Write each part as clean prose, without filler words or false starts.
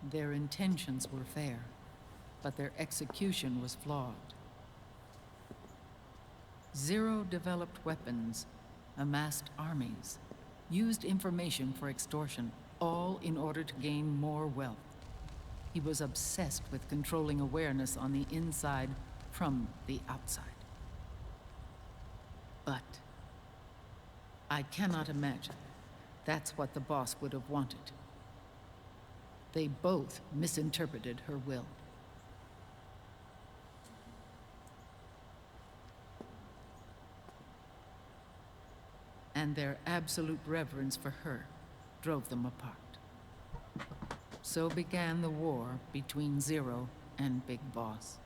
Their intentions were fair, but their execution was flawed. Zero developed weapons, amassed armies, used information for extortion, all in order to gain more wealth. He was obsessed with controlling awareness on the inside from the outside. But I cannot imagine that's what the boss would have wanted. They both misinterpreted her will. And their absolute reverence for her drove them apart. So began the war between Zero and Big Boss.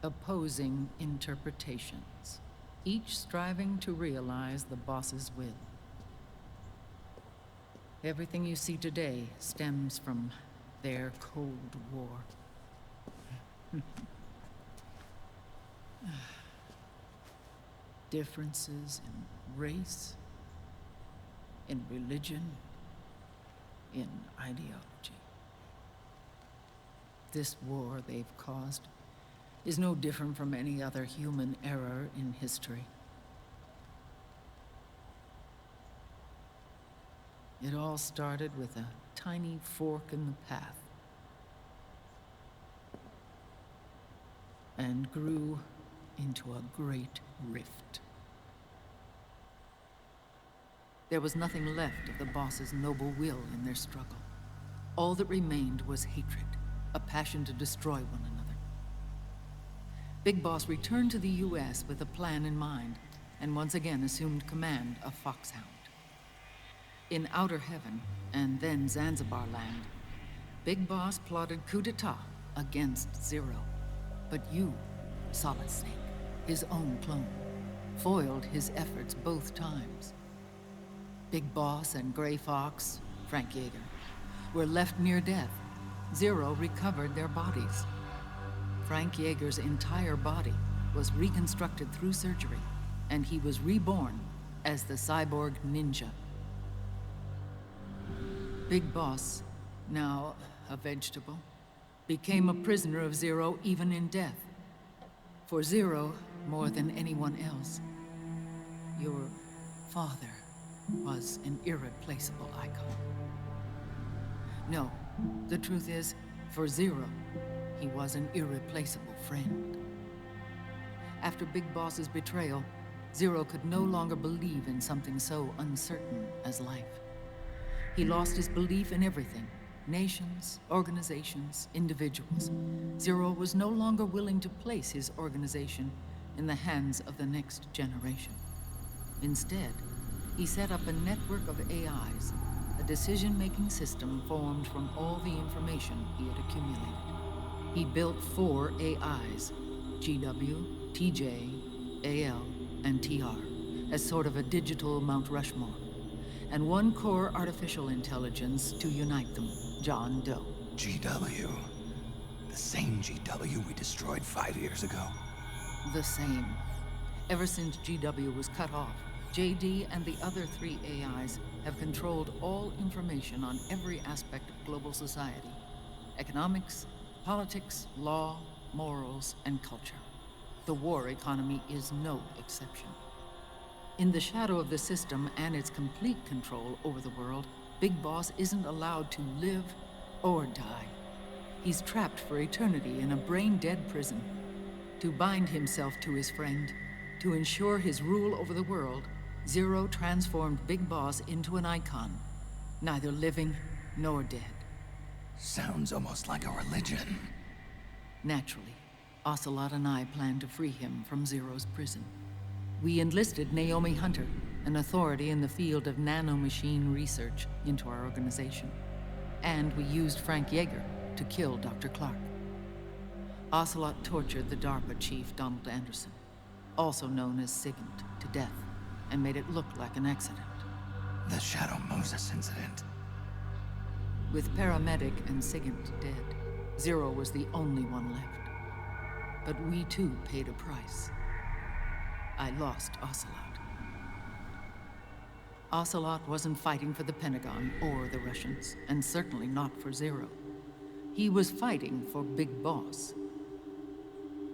Opposing interpretations, each striving to realize the boss's will. Everything you see today stems from their Cold War. Differences in race, in religion, in ideology. This war they've caused is no different from any other human error in history. It all started with a tiny fork in the path and grew into a great rift. There was nothing left of the boss's noble will in their struggle. All that remained was hatred, a passion to destroy one another. Big Boss returned to the US with a plan in mind, and once again assumed command of Foxhound. In Outer Heaven, and then Zanzibar Land, Big Boss plotted coup d'etat against Zero. But you, Solid Snake, his own clone, foiled his efforts both times. Big Boss and Gray Fox, Frank Yeager, were left near death. Zero recovered their bodies. Frank Yeager's entire body was reconstructed through surgery, and he was reborn as the cyborg ninja. Big Boss, now a vegetable, became a prisoner of Zero even in death. For Zero, more than anyone else, your father was an irreplaceable icon. No, the truth is, for Zero, he was an irreplaceable friend. After Big Boss's betrayal, Zero could no longer believe in something so uncertain as life. He lost his belief in everything. Nations, organizations, individuals. Zero was no longer willing to place his organization in the hands of the next generation. Instead, he set up a network of AIs, a decision-making system formed from all the information he had accumulated. He built 4 AIs, GW, TJ, AL, and TR, as sort of a digital Mount Rushmore, and 1 core artificial intelligence to unite them, John Doe. GW. The same GW we destroyed 5 years ago. The same. Ever since GW was cut off, JD and the other 3 AIs have controlled all information on every aspect of global society. Economics, politics, law, morals, and culture. The war economy is no exception. In the shadow of the system and its complete control over the world, Big Boss isn't allowed to live or die. He's trapped for eternity in a brain-dead prison. To bind himself to his friend, to ensure his rule over the world, Zero transformed Big Boss into an icon, neither living nor dead. Sounds almost like a religion. Naturally, Ocelot and I plan to free him from Zero's prison. We enlisted Naomi Hunter, an authority in the field of nanomachine research, into our organization. And we used Frank Yeager to kill Dr. Clark. Ocelot tortured the DARPA chief, Donald Anderson, also known as Sigint, to death, and made it look like an accident. The Shadow Moses incident. With Paramedic and Sigint dead, Zero was the only one left. But we too paid a price. I lost Ocelot. Ocelot wasn't fighting for the Pentagon or the Russians, and certainly not for Zero. He was fighting for Big Boss.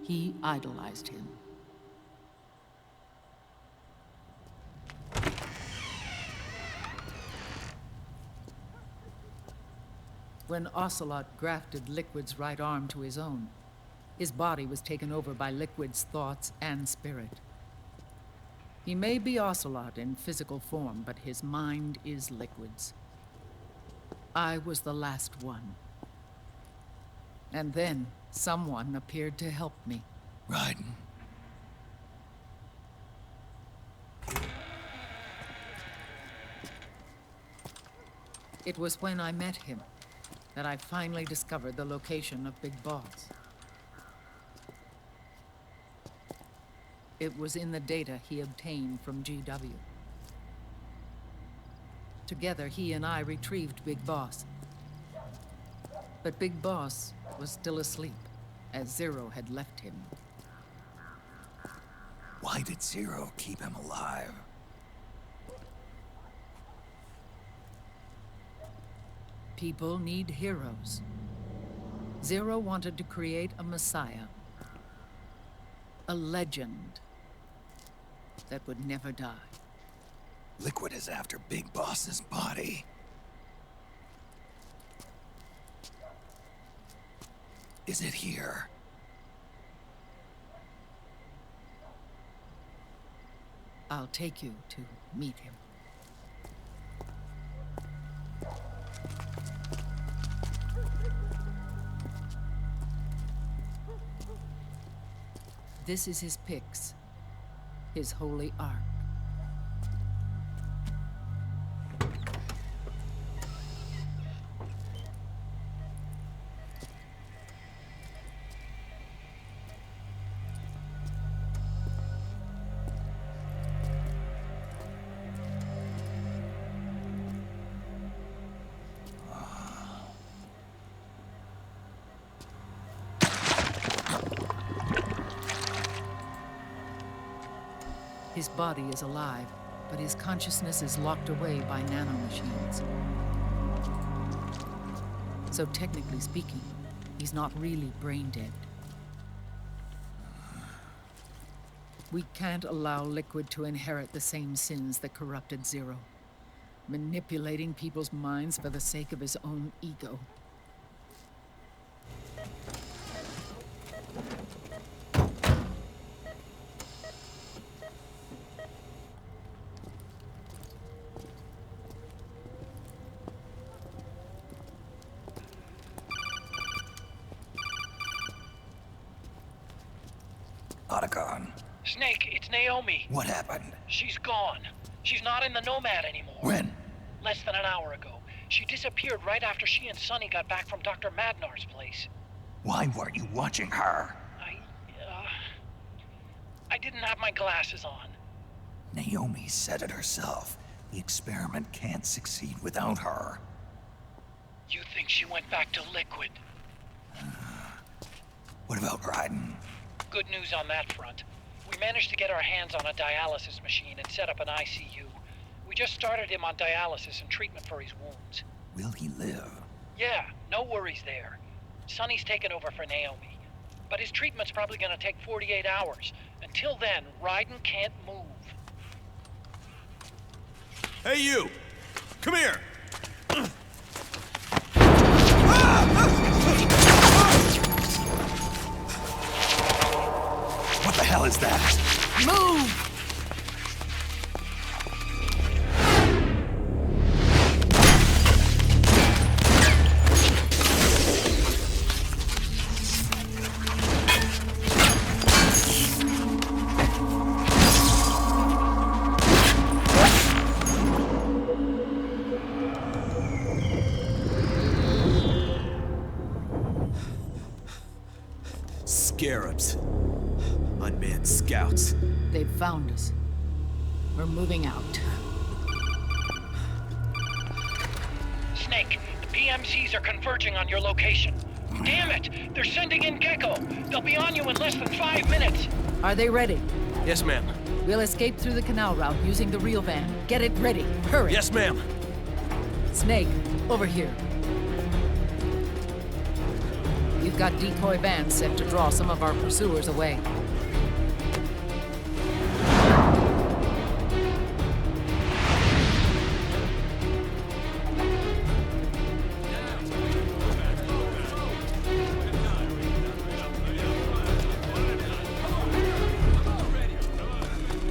He idolized him. When Ocelot grafted Liquid's right arm to his own, his body was taken over by Liquid's thoughts and spirit. He may be Ocelot in physical form, but his mind is Liquid's. I was the last one. And then someone appeared to help me. Raiden. It was when I met him that I finally discovered the location of Big Boss. It was in the data he obtained from GW. Together, he and I retrieved Big Boss. But Big Boss was still asleep, as Zero had left him. Why did Zero keep him alive? People need heroes. Zero wanted to create a messiah. A legend that would never die. Liquid is after Big Boss's body. Is it here? I'll take you to meet him. This is his pyx, his holy ark. His body is alive, but his consciousness is locked away by nanomachines. So technically speaking, he's not really brain dead. We can't allow Liquid to inherit the same sins that corrupted Zero, manipulating people's minds for the sake of his own ego. Otacon. Snake, it's Naomi. What happened? She's gone. She's not in the Nomad anymore. When? Less than an hour ago. She disappeared right after she and Sonny got back from Dr. Madnar's place. Why weren't you watching her? I didn't have my glasses on. Naomi said it herself. The experiment can't succeed without her. You think she went back to Liquid? What about Raiden? Good news on that front. We managed to get our hands on a dialysis machine and set up an ICU. We just started him on dialysis and treatment for his wounds. Will he live? Yeah, no worries there. Sonny's taken over for Naomi. But his treatment's probably gonna take 48 hours. Until then, Raiden can't move. Hey, you! Come here! What the hell is that? Move! Scarabs. Unmanned scouts. They've found us. We're moving out. Snake, the PMCs are converging on your location. Damn it! They're sending in Gecko! They'll be on you in less than 5 minutes! Are they ready? Yes, ma'am. We'll escape through the canal route using the real van. Get it ready. Hurry. Yes, ma'am. Snake, over here. We've got decoy vans set to draw some of our pursuers away.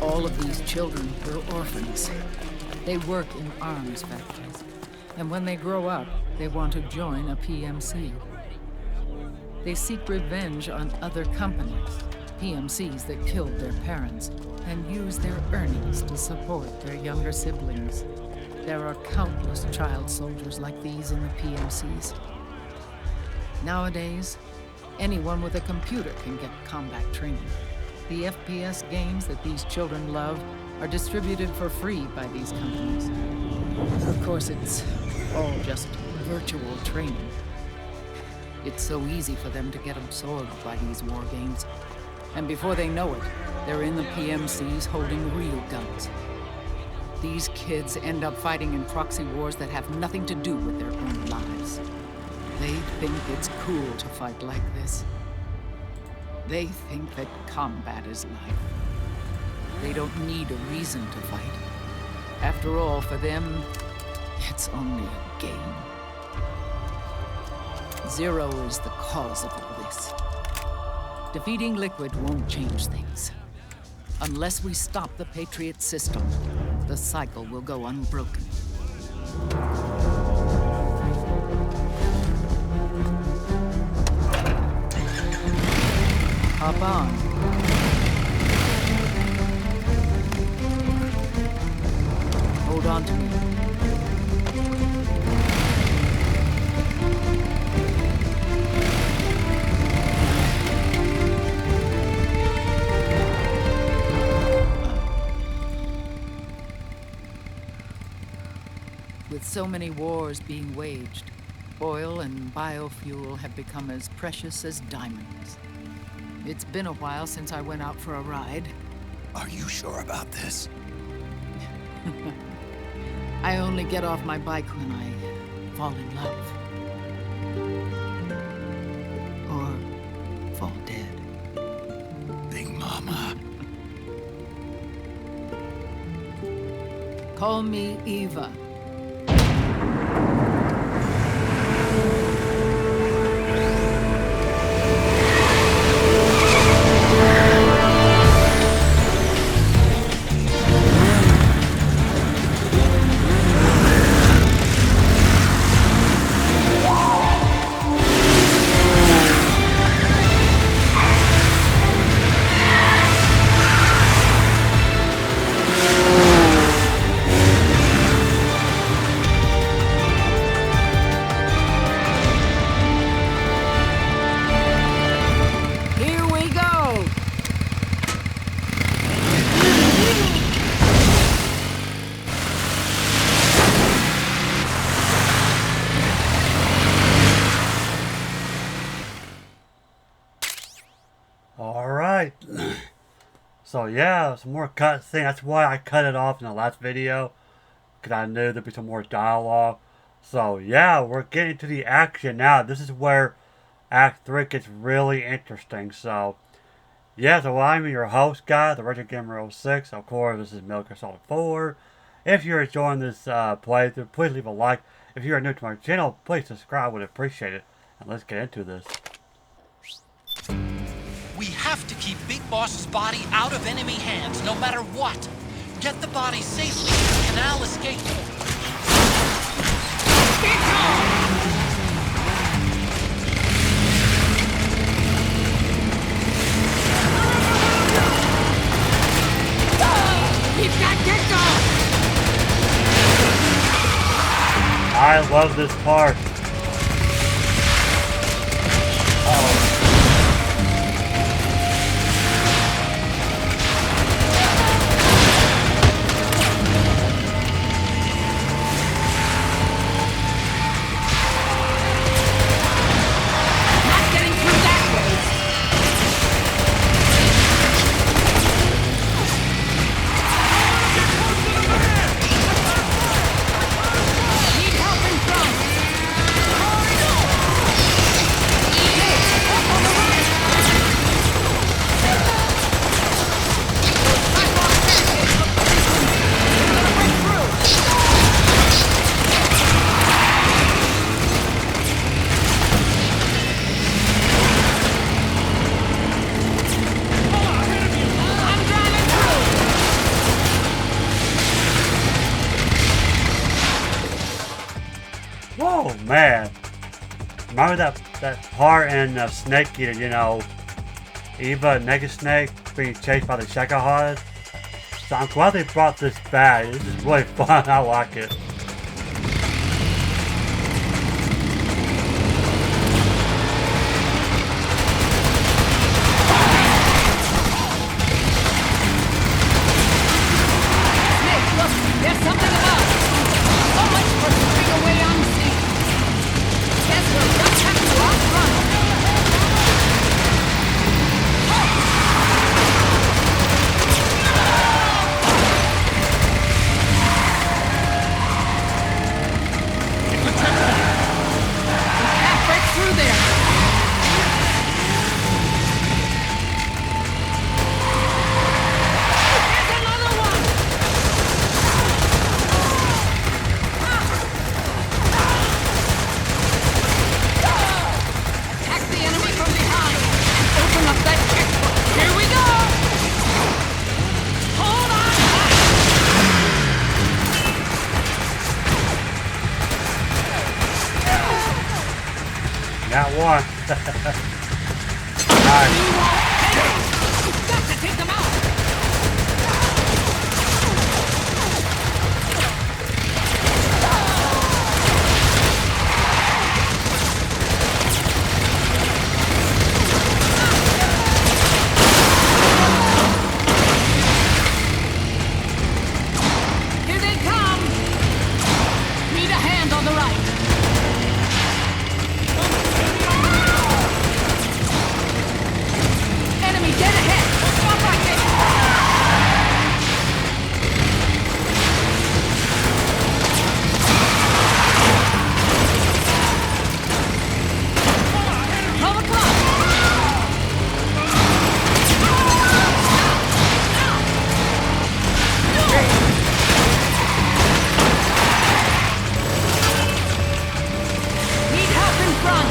All of these children were orphans. They work in arms factories. And when they grow up, they want to join a PMC. They seek revenge on other companies, PMCs that killed their parents, and use their earnings to support their younger siblings. There are countless child soldiers like these in the PMCs. Nowadays, anyone with a computer can get combat training. The FPS games that these children love are distributed for free by these companies. Of course, it's all just virtual training. It's so easy for them to get absorbed by these war games. And before they know it, they're in the PMCs holding real guns. These kids end up fighting in proxy wars that have nothing to do with their own lives. They think it's cool to fight like this. They think that combat is life. They don't need a reason to fight. After all, for them, it's only a game. Zero is the cause of all this. Defeating Liquid won't change things. Unless we stop the Patriot system, the cycle will go unbroken. Hop on. Hold on to me. With so many wars being waged, oil and biofuel have become as precious as diamonds. It's been a while since I went out for a ride. Are you sure about this? I only get off my bike when I fall in love. Or fall dead. Big Mama. Call me Eva. So yeah, some more cutscene. That's why I cut it off in the last video, because I knew there'd be some more dialogue. So yeah, we're getting to the action now. This is where Act 3 gets really interesting. So yeah, so I'm your host guy, the Retro Gamer 06. Of course, this is Metal Gear Solid 4. If you're enjoying this playthrough, please leave a like. If you are new to my channel, please subscribe. Would appreciate it. And let's get into this. We have to keep Big Boss's body out of enemy hands, no matter what. Get the body safely to the canal escape port. We've got Gecko! I love this part. Oh man. Remember that part in Snake Eater, you know, Eva Nega Snake being chased by the Shacklehead? So I'm glad they brought this back. This is really fun. I like it. Got one. Nice. You've got to take them out. Here they come. Need a hand on the right. Enemy dead ahead! Stop right there! Need help in front!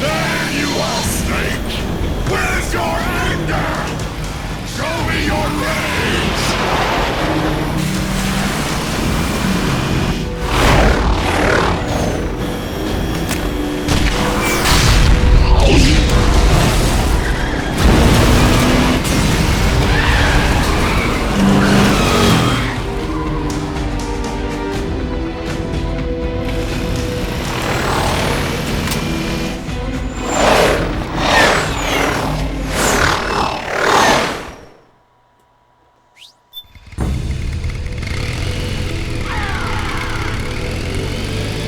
There you are, Snake! Where's your anger? Show me your rage!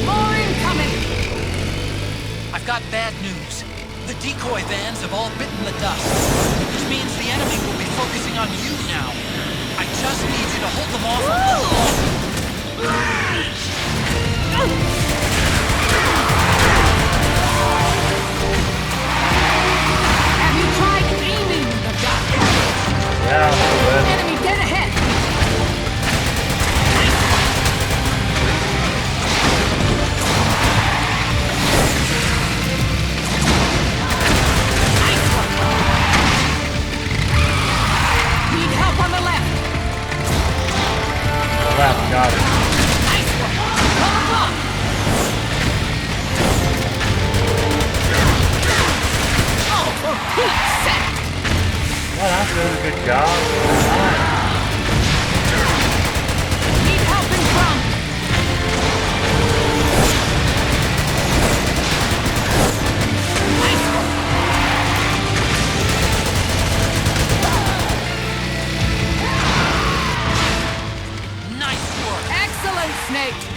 More incoming! I've got bad news. The decoy vans have all bitten the dust, which means the enemy will be focusing on you now. I just need you to hold them off a little longer. Have you tried aiming the gun? Yeah, Enemy dead ahead! Need help on the left! left, got it. Nice one! Come along! Oh, for Pete's sake! Well, that's doing a good job. Nice. Need help in front! Nice one! Nice work. Excellent, Snake!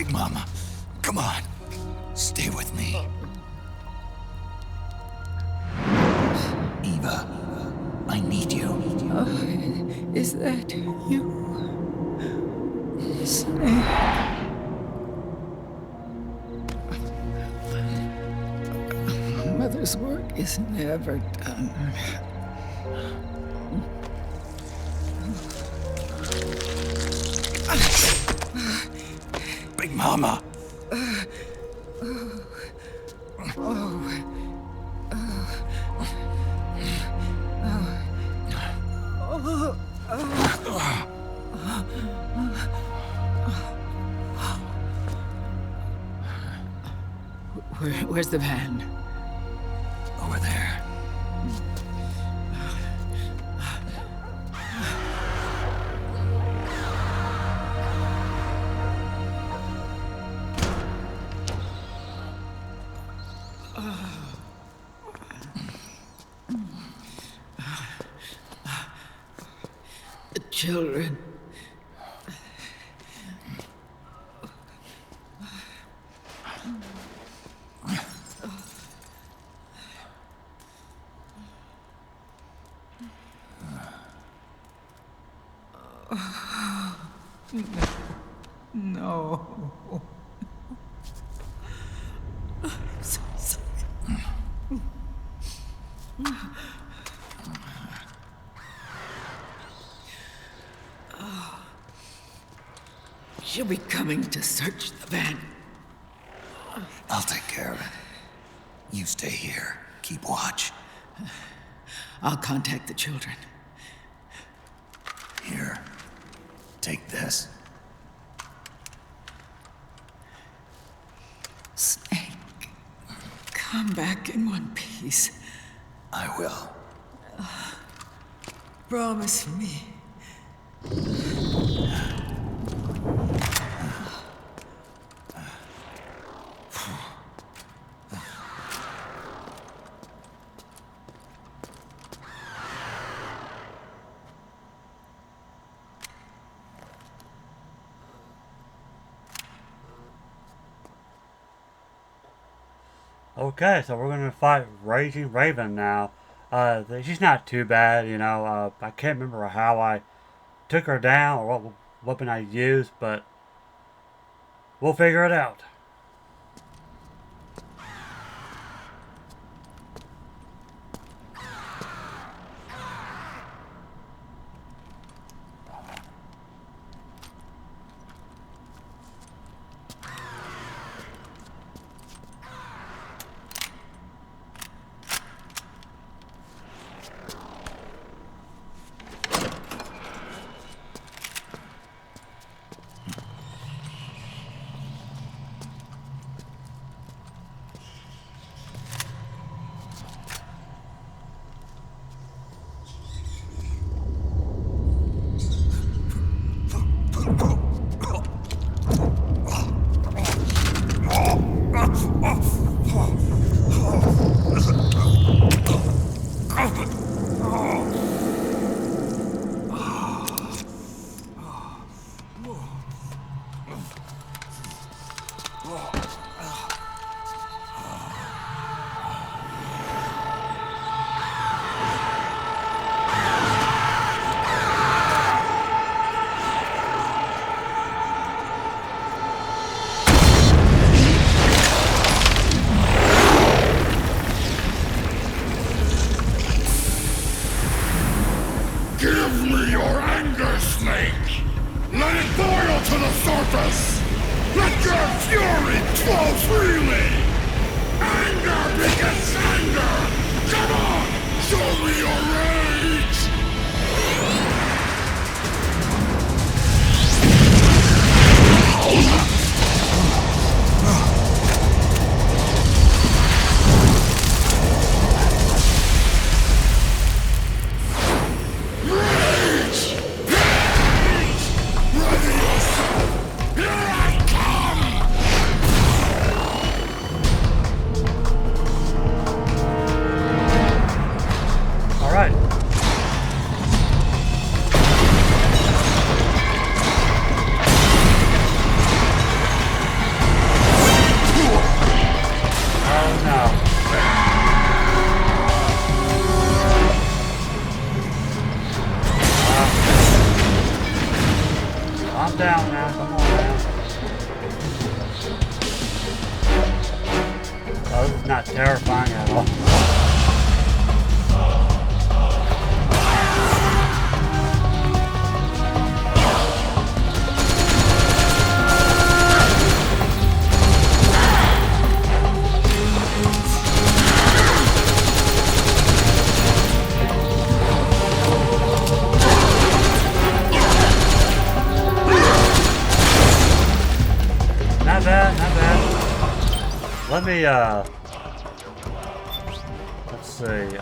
Big Mama, come on. Stay with me. Eva, I need you. Is that you? Snake. Mother's work is never done. Big Mama. Where's the van? Over there. The children. No. So sorry. She'll be coming to search the van. I'll take care of it. You stay here. Keep watch. I'll contact the children. Here. Take this. Snake, come back in one piece. I will. Promise me. Okay, so we're gonna fight Raging Raven now. She's not too bad, you know. I can't remember how I took her down or what weapon I used, but we'll figure it out. Give me your anger, Snake! Let it boil to the surface! Let your fury flow freely! Anger begets anger! Come on! Show me your rage! All right. let me, let's see,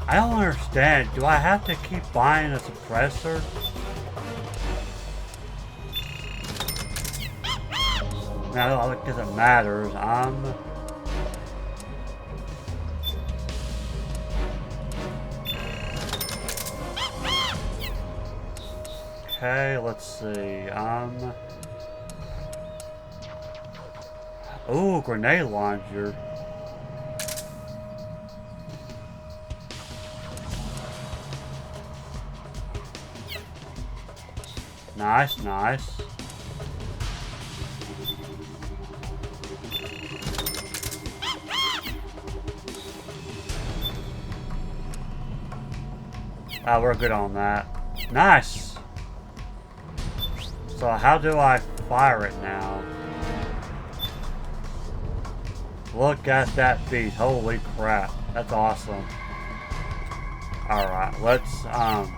I don't understand. Do I have to keep buying a suppressor? No, I don't think it matters. Okay, let's see. Ooh, grenade launcher. Nice, nice. Ah, we're good on that. Nice. So how do I fire it now? Look at that beast. Holy crap. That's awesome. Alright, let's, okay,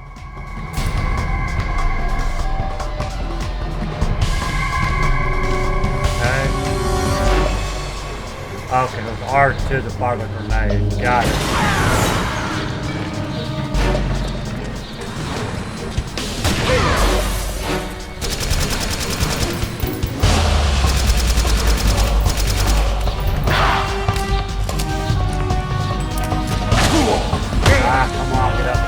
there's R2 to fire the grenade. Got it. Come on, get up.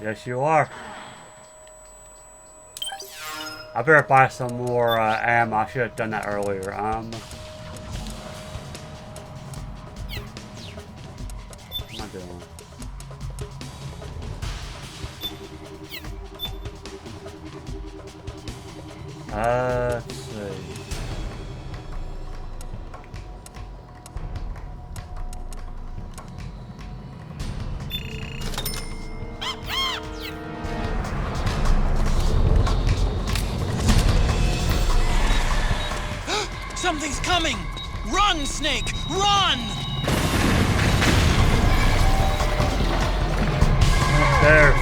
Yes, you are. I better buy some more ammo. I should have done that earlier. What am I doing? Let's see. Something's coming! Run, Snake! Run! There.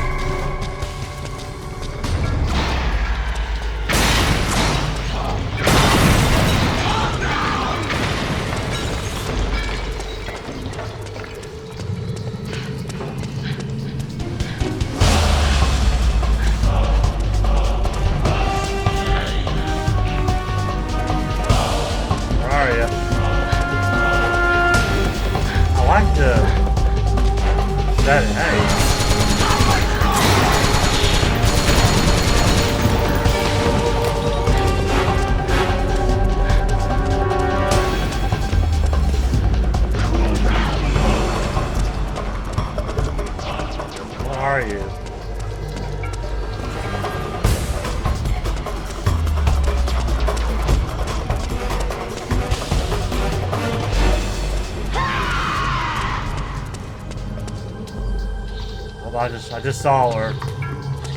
I just saw her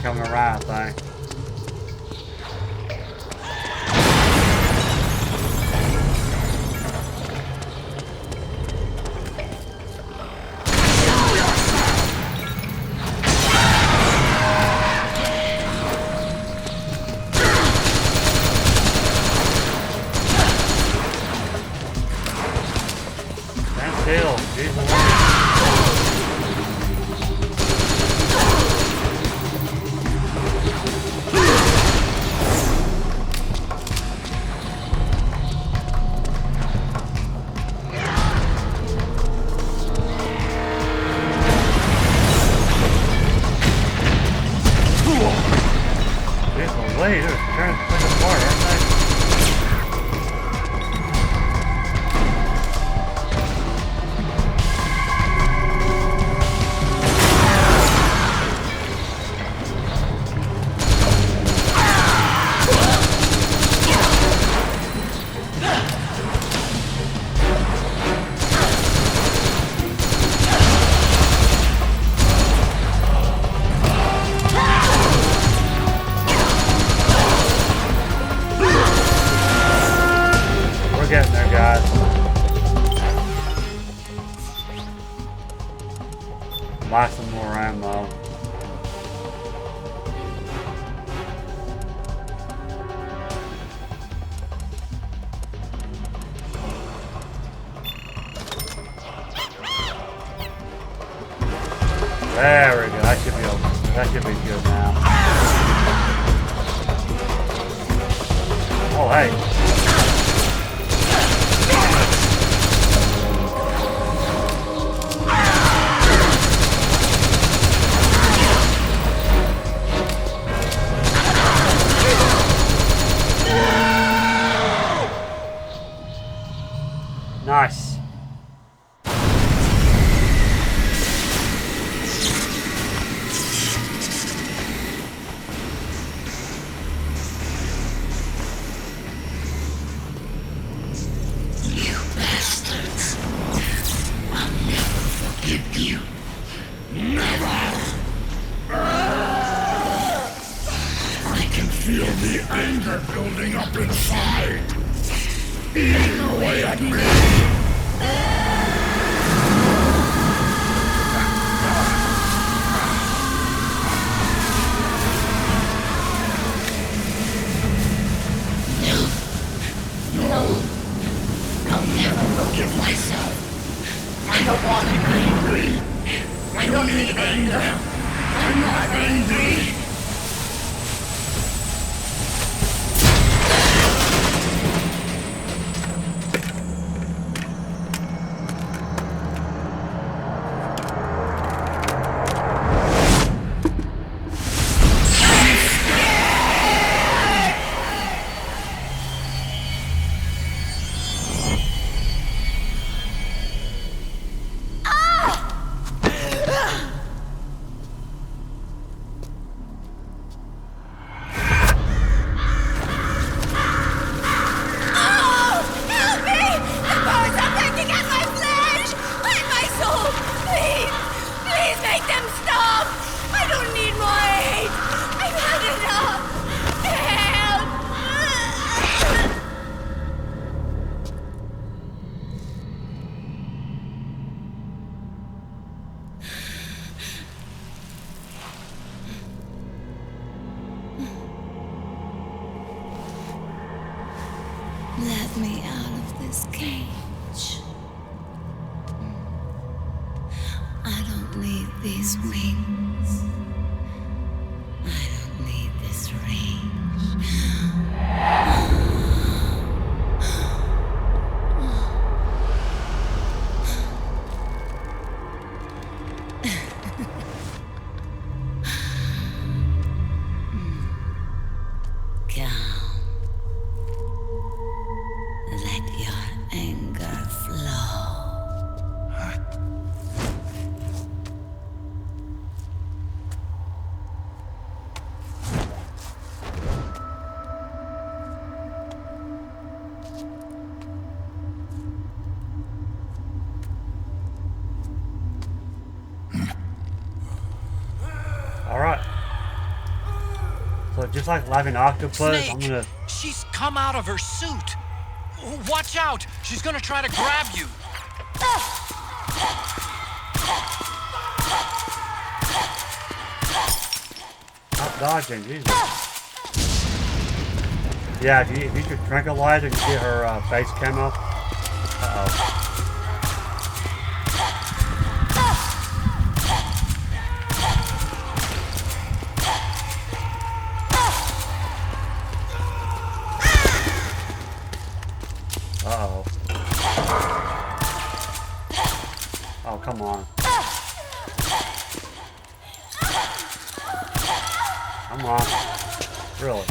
coming around, I think. Stand still, Jesus. Wait, there's turn buy some more ammo. There we go. That should be okay. That should be good now. Oh, hey. Nice. Feel the anger building up inside, eating away at me. No, I'll never forgive myself. I don't want to be angry. I don't need anger. I'm not angry. Let me out of this cage. I don't need these wings. I don't need this range. Let your anger flow. Alright. So just like Laughing Octopus, Snake, I'm gonna... she's come out of her suit. Watch out! She's gonna try to grab you. Stop dodging, Jesus. Yeah, if you could tranquilize her and get her base camo. Uh-oh. Uh-oh. Oh, come on. Come on. Really?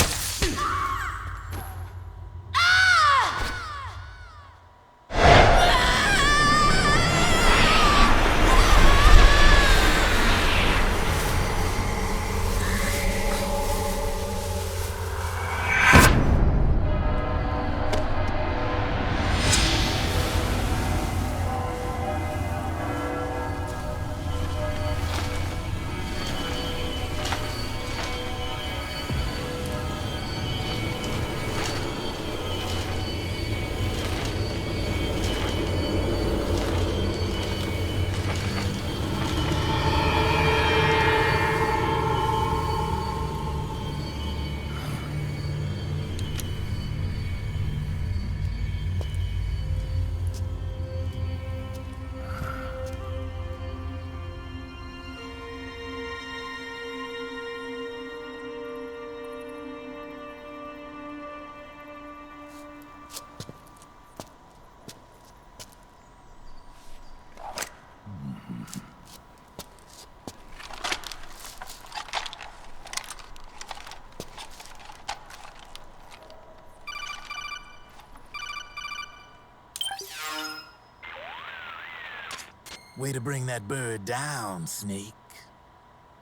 Way to bring that bird down, Snake.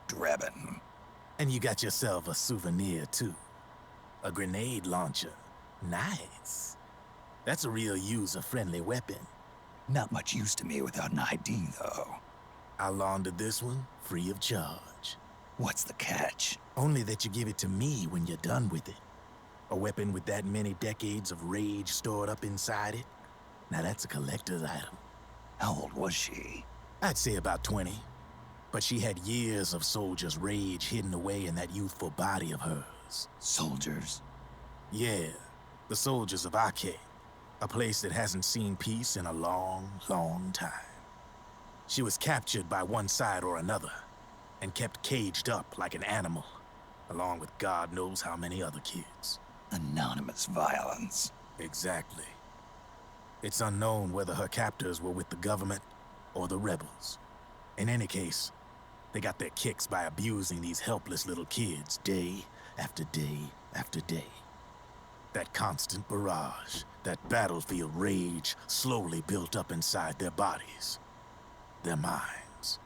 Drebin. And you got yourself a souvenir, too. A grenade launcher. Nice. That's a real user-friendly weapon. Not much use to me without an ID, though. I'll launder this one free of charge. What's the catch? Only that you give it to me when you're done with it. A weapon with that many decades of rage stored up inside it? Now that's a collector's item. How old was she? I'd say about 20. But she had years of soldiers' rage hidden away in that youthful body of hers. Soldiers? Yeah, the soldiers of Ake. A place that hasn't seen peace in a long, long time. She was captured by one side or another, and kept caged up like an animal, along with God knows how many other kids. Anonymous violence. Exactly. It's unknown whether her captors were with the government or the rebels. In any case, they got their kicks by abusing these helpless little kids day after day after day. That constant barrage, that battlefield rage slowly built up inside their bodies, their minds.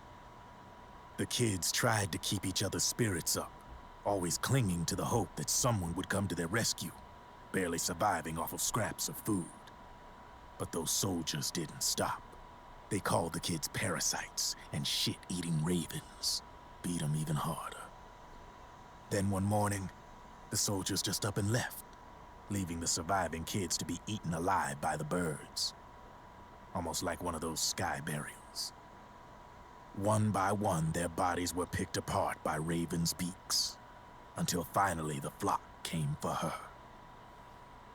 The kids tried to keep each other's spirits up, always clinging to the hope that someone would come to their rescue, barely surviving off of scraps of food. But those soldiers didn't stop. They called the kids parasites and shit-eating ravens, beat them even harder. Then one morning, the soldiers just up and left, leaving the surviving kids to be eaten alive by the birds. Almost like one of those sky burials. One by one, their bodies were picked apart by ravens' beaks, until finally the flock came for her.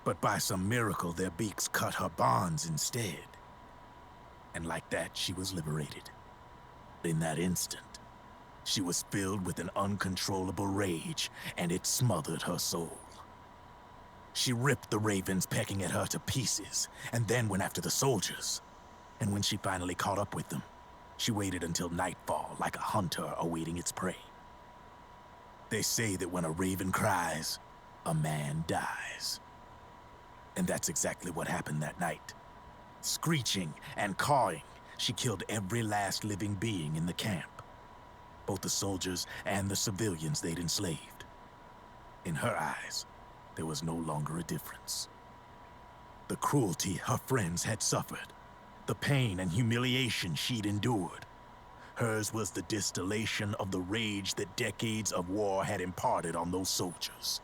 But by some miracle, their beaks cut her bonds instead. And like that, she was liberated. In that instant, she was filled with an uncontrollable rage, and it smothered her soul. She ripped the ravens pecking at her to pieces, and then went after the soldiers. And when she finally caught up with them, she waited until nightfall like a hunter awaiting its prey. They say that when a raven cries, a man dies. And that's exactly what happened that night. Screeching and cawing, she killed every last living being in the camp. Both the soldiers and the civilians they'd enslaved. In her eyes, there was no longer a difference. The cruelty her friends had suffered, the pain and humiliation she'd endured. Hers was the distillation of the rage that decades of war had imparted on those soldiers.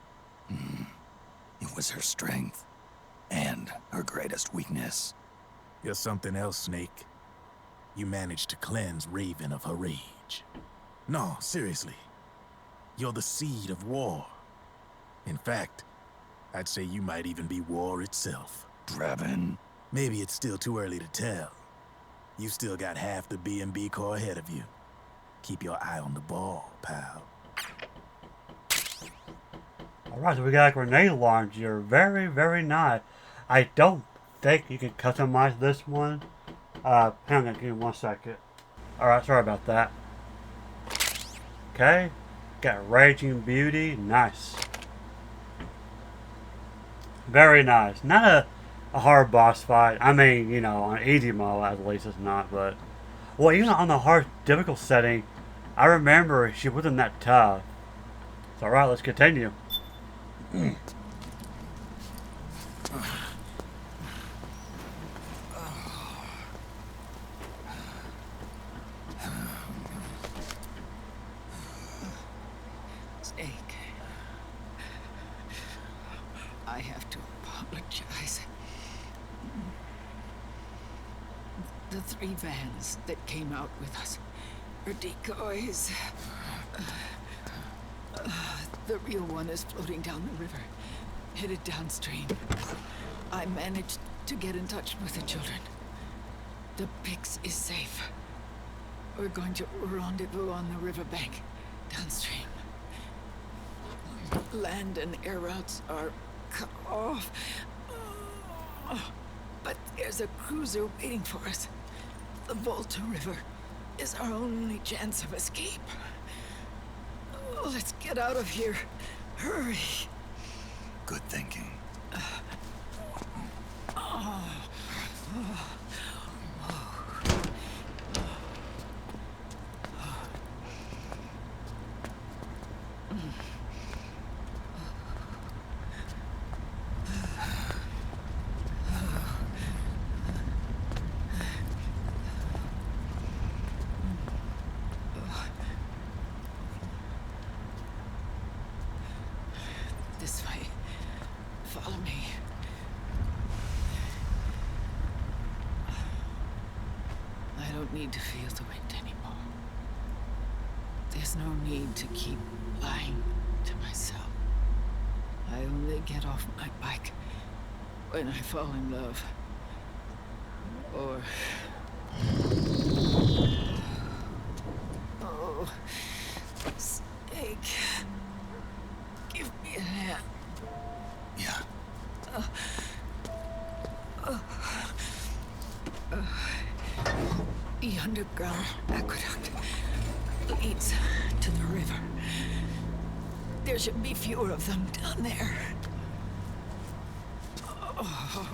It was her strength, and her greatest weakness. You're something else, Snake. You managed to cleanse Raven of her rage. No, seriously. You're the seed of war. In fact, I'd say you might even be war itself. Drebin. Maybe it's still too early to tell. You still got half the B&B Corps ahead of you. Keep your eye on the ball, pal. Alright, so we got a grenade launcher. Very, very nice. I don't think you can customize this one. Hang on, give me 1 second. Alright, sorry about that. Okay. Got Raging Beauty. Nice. Very nice. Not a hard boss fight. I mean, you know, on easy mode at least it's not, but... Well, even on the hard difficult setting, I remember she wasn't that tough. So alright, let's continue. Snake. I have to apologize. The 3 vans that came out with us are decoys. The real one is floating down the river, headed downstream. I managed to get in touch with the children. The Pix is safe. We're going to rendezvous on the riverbank, downstream. Land and air routes are cut off. But there's a cruiser waiting for us. The Volta River is our only chance of escape. Let's get out of here. Hurry. Good thinking. don't need to feel the wind anymore. There's no need to keep lying to myself. I only get off my bike when I fall in love. Or... Oh, Snake. Give me a hand. Yeah. The underground aqueduct leads to the river. There should be fewer of them down there. Oh.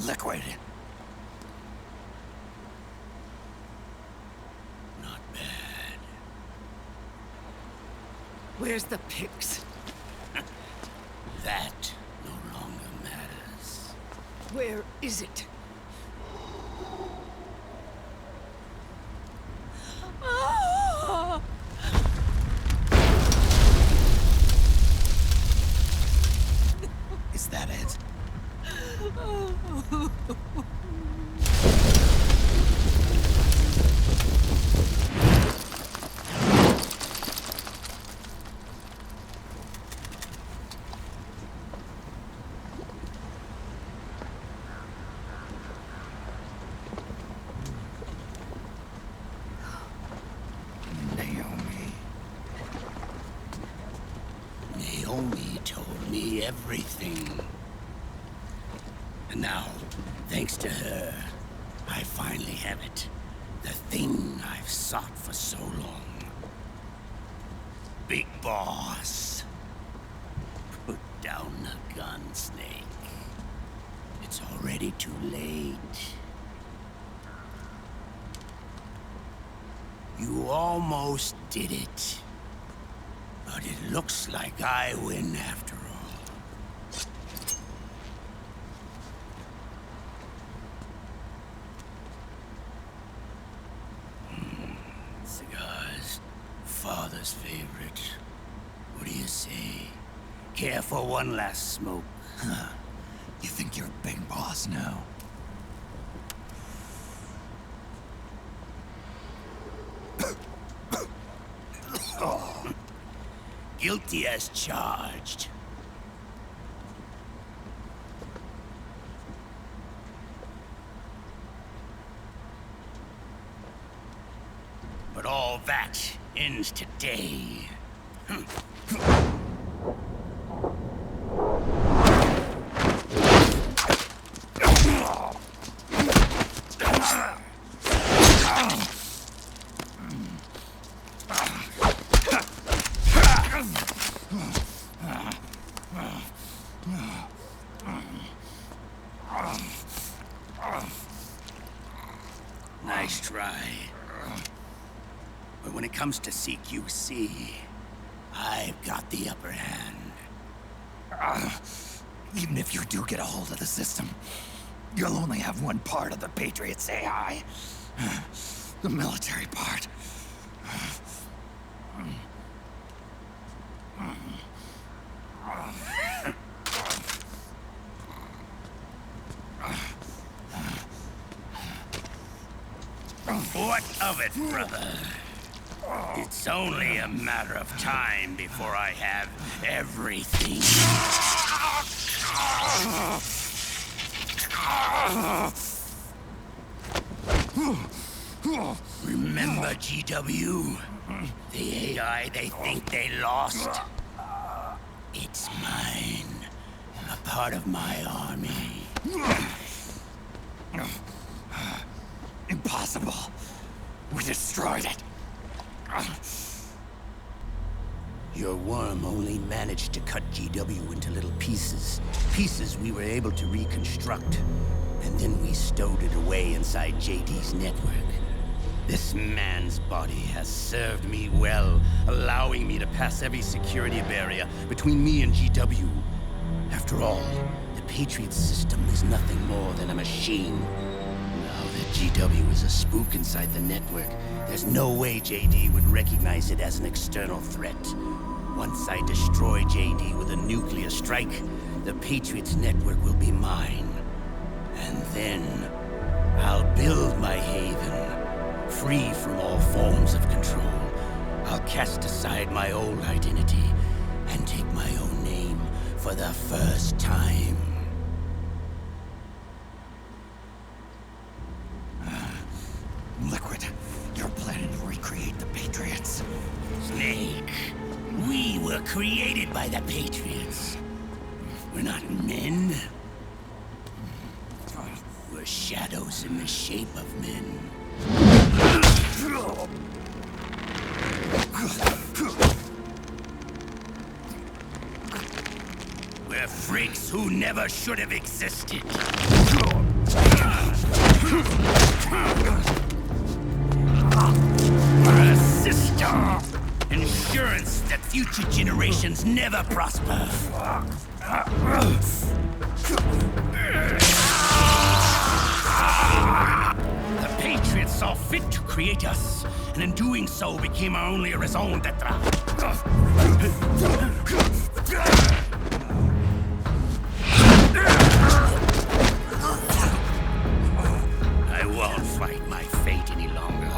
Liquid. Not bad. Where's the pigs? That no longer matters. Where is it? Ah! Is that it? Naomi told me everything. And now, thanks to her, I finally have it. The thing I've sought for so long. Big Boss. Put down the gun, Snake. It's already too late. You almost did it. But it looks like I win after all. Cigars. Father's favorite. What do you say? Care for one last smoke? Huh. You think you're a big boss now? Guilty as charged. But all that ends today. Nice try. But when it comes to CQC, I've got the upper hand. Even if you do get a hold of the system, you'll only have one part of the Patriots AI. The military part. What of it, brother? It's only a matter of time before I have everything. Remember, GW? The AI they think they lost? It's mine. A part of my army. Impossible. We destroyed it. Your worm only managed to cut GW into little pieces. Pieces we were able to reconstruct. And then we stowed it away inside JD's network. This man's body has served me well, allowing me to pass every security barrier between me and GW. After all, the Patriots system is nothing more than a machine. Now that GW is a spook inside the network, there's no way JD would recognize it as an external threat. Once I destroy JD with a nuclear strike, the Patriots network will be mine. And then, I'll build my haven, free from all forms of control. I'll cast aside my old identity and take my own name for the first time. Liquid, you're planning to recreate the Patriots. Snake, we were created by the Patriots. We're not men. We're shadows in the shape of men. We're freaks who never should have existed. We're a system. Insurance that future generations never prosper. The Patriots saw fit to create us, and in doing so became our only raison d'etre. I won't fight my fate any longer.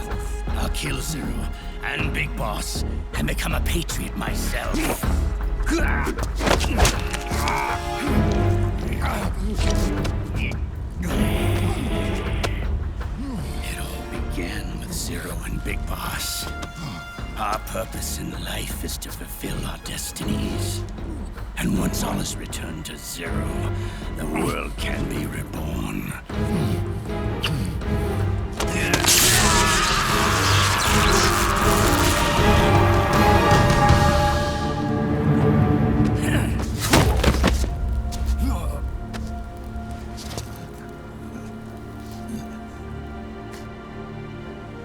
I'll kill Zero and Big Boss and become a Patriot myself. It all began with Zero and Big Boss. Our purpose in life is to fulfill our destinies. And once all is returned to Zero, the world can be reborn.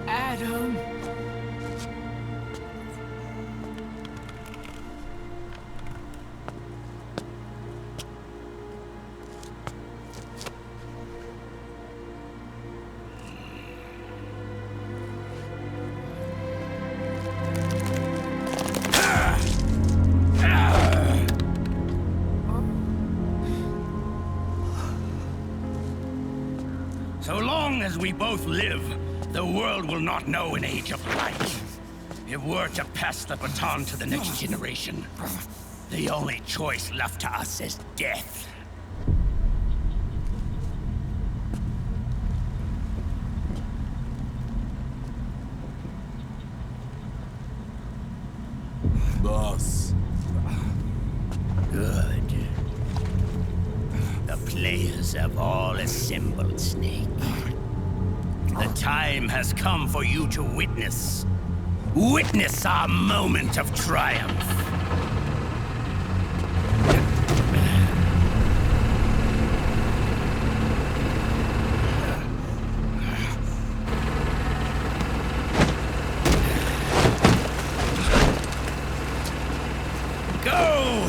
Adam. So long as we both live, the world will not know an age of light. If we're to pass the baton to the next generation, the only choice left to us is death. Boss. Good. The players have all assembled, Snake. The time has come for you to witness. Witness our moment of triumph. Go!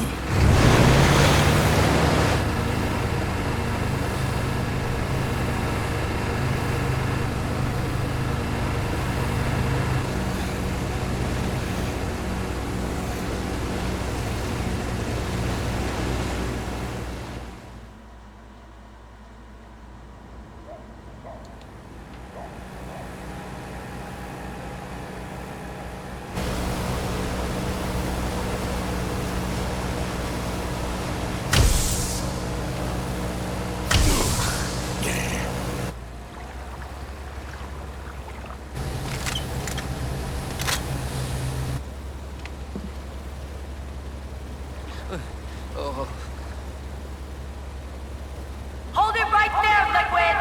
Hold it right there, Liquid!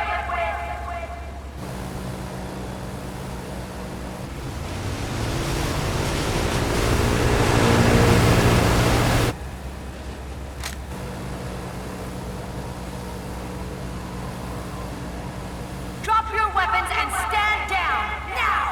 Drop your weapons and stand down, now!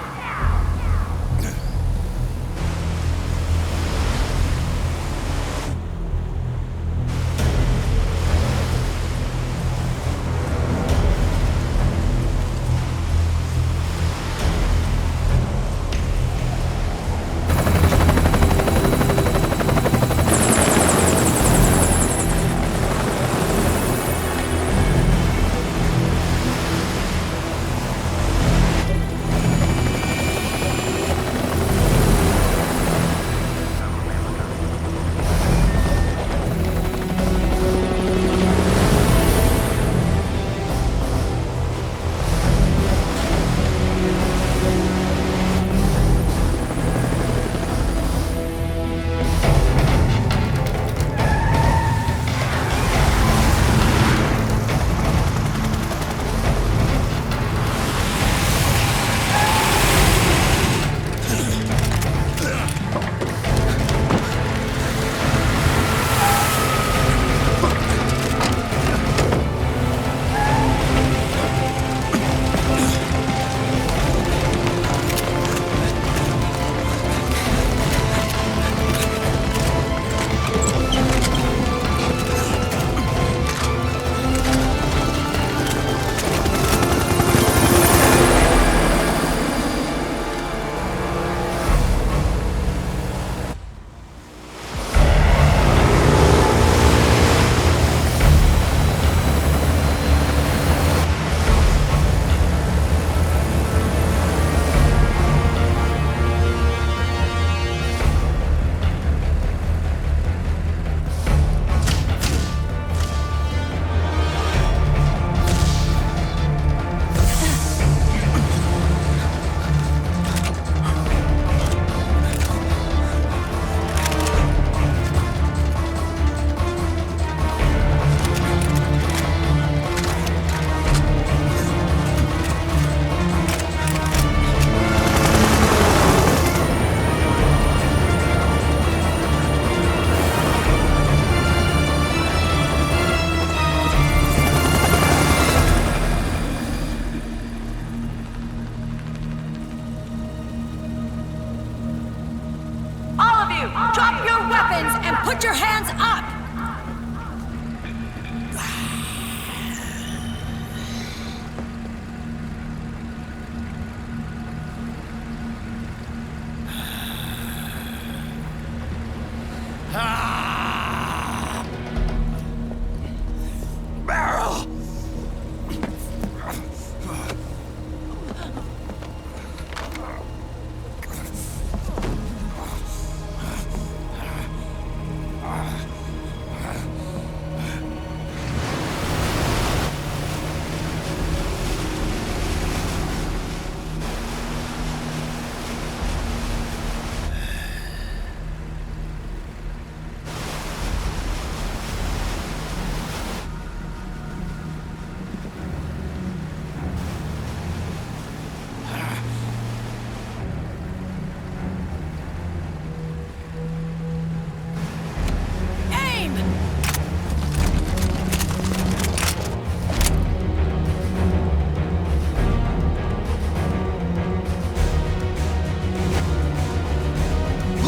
Drop your weapons and put your hands up!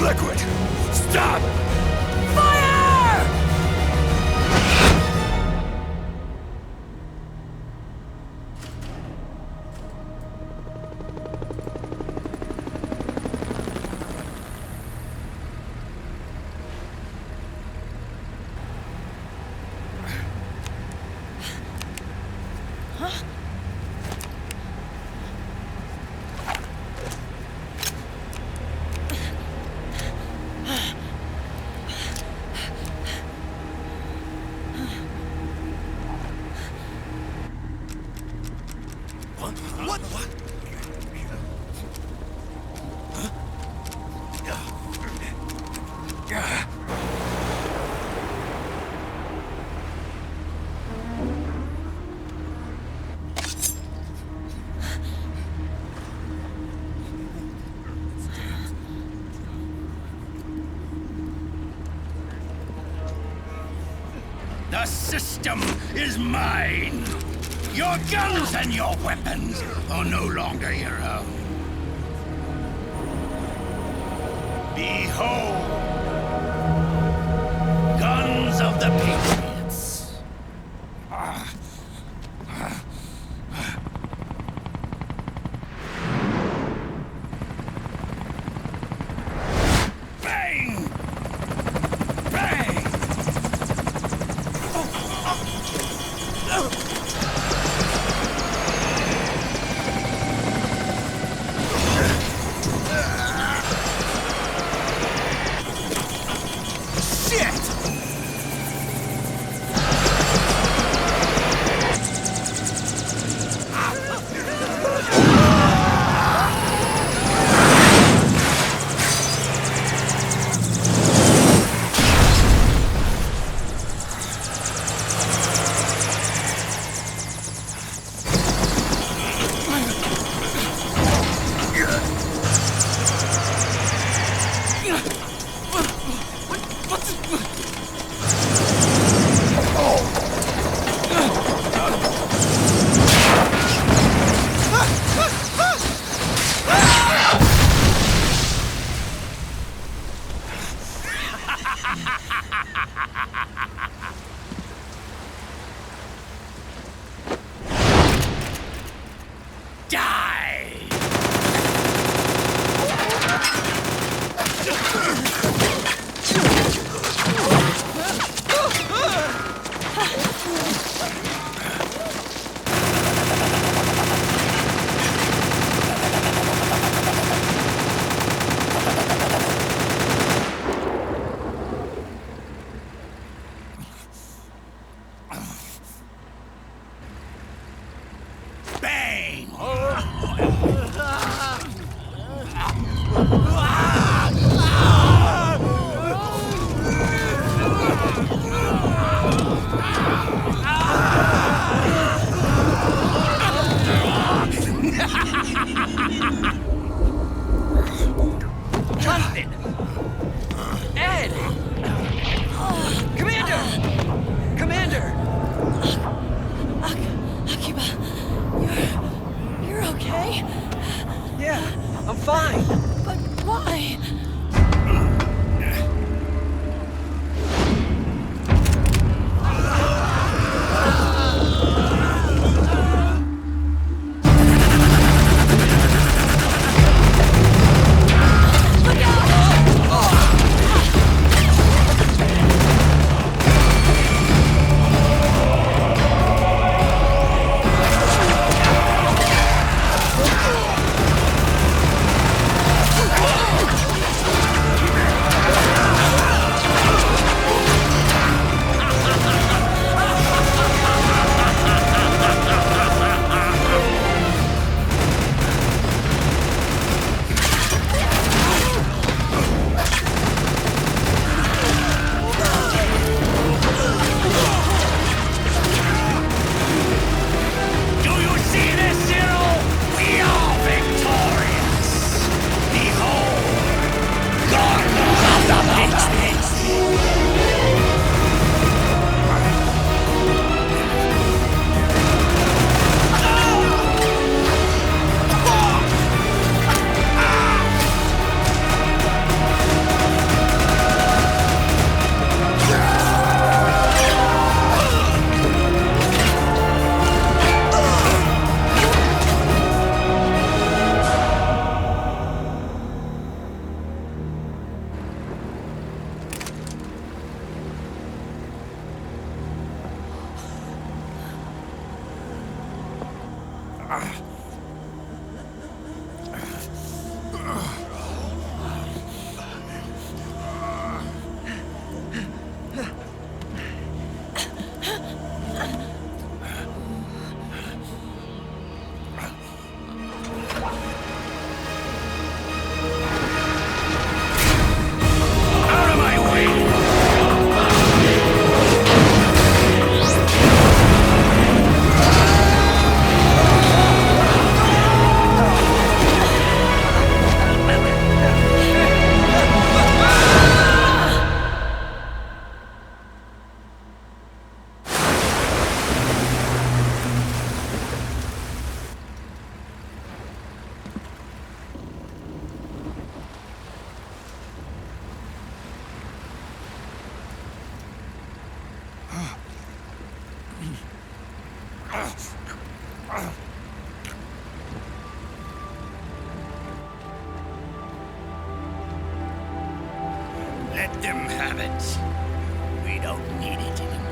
Liquid! Stop! Fire! What? The system is mine. Your guns and your weapons are no longer your own. Behold, guns of the Patriots. Bang! Bang! Let them have it. We don't need it anymore.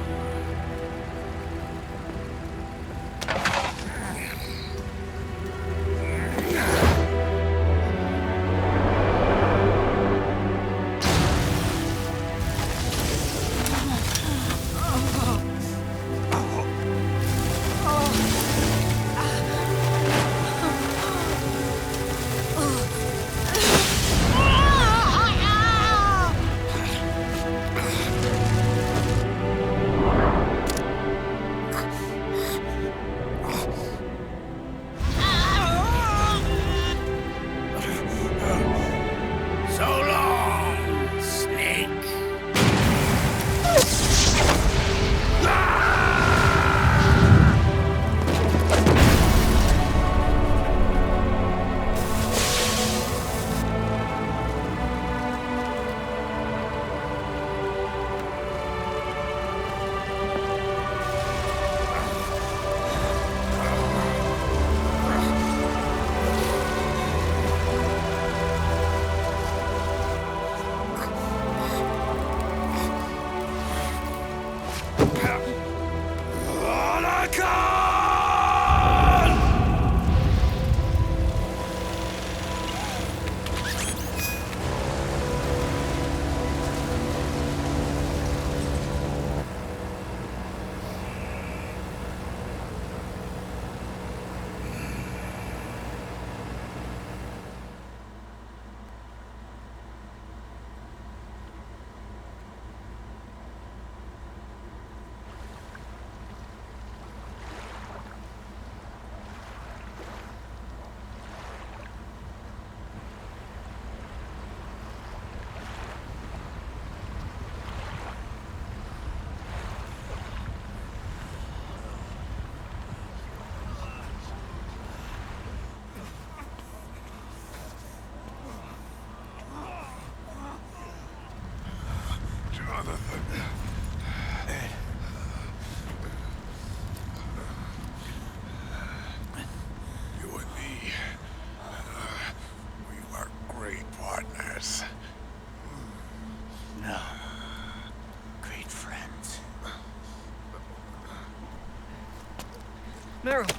Meryl!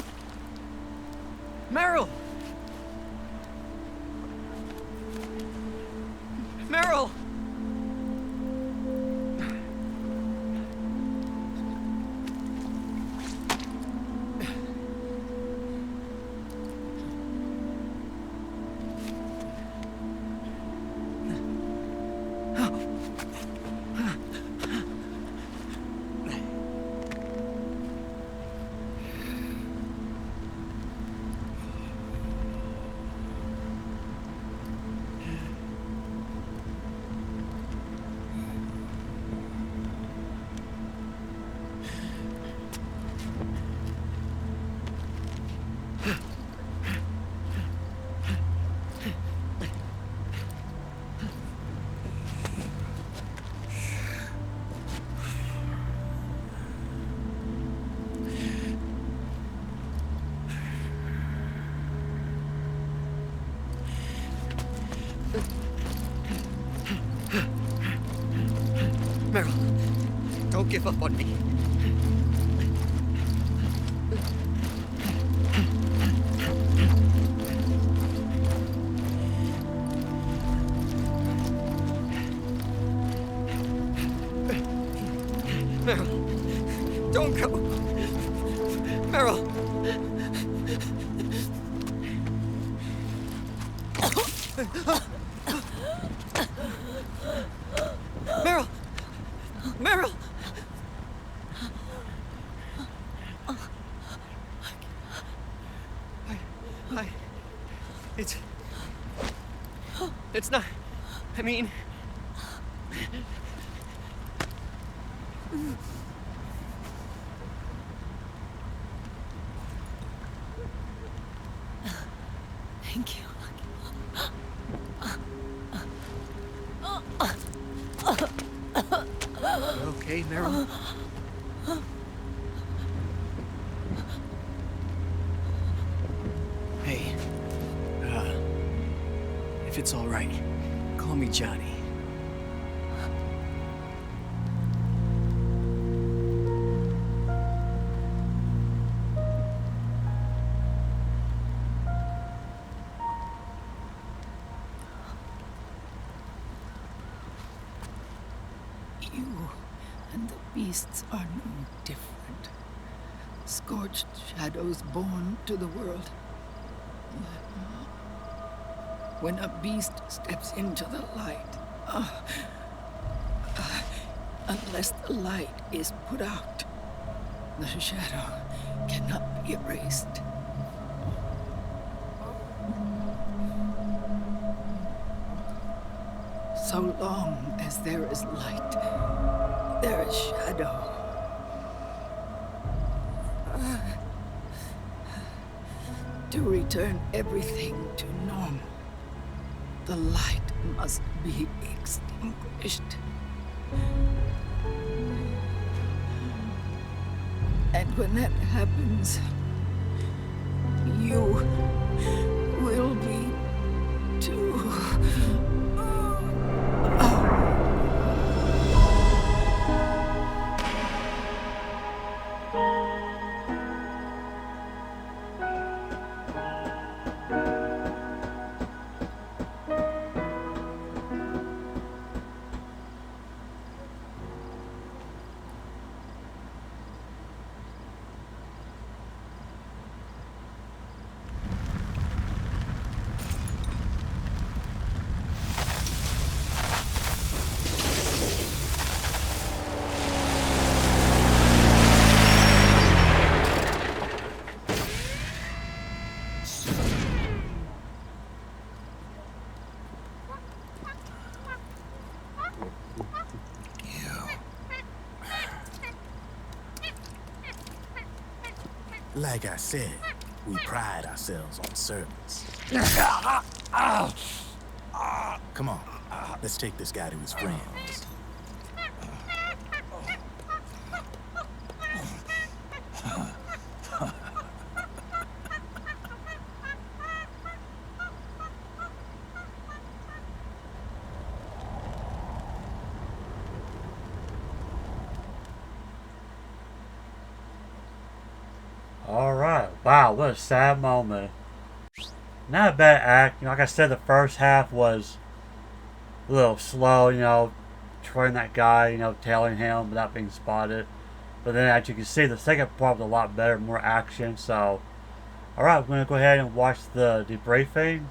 Meryl! Meryl! Meryl, don't give up on me. Meryl, don't go. Meryl. Meryl. Meryl! It's not... I mean... Thank you. Okay, Meryl? it's all right, call me Johnny. You and the beasts are no different. Scorched shadows born to the world. When a beast steps into the light, unless the light is put out, the shadow cannot be erased. So long as there is light, there is shadow. To return everything to normal, the light must be extinguished. And when that happens, you will be too. Like I said, we pride ourselves on service. Come on, let's take this guy to his friends. Alright, wow, what a sad moment. Not a bad act. Like I said, the first half was a little slow, trying that guy, tailing him without being spotted. But then, as you can see, the second part was a lot better, more action. So, alright, we're going to go ahead and watch the debriefing.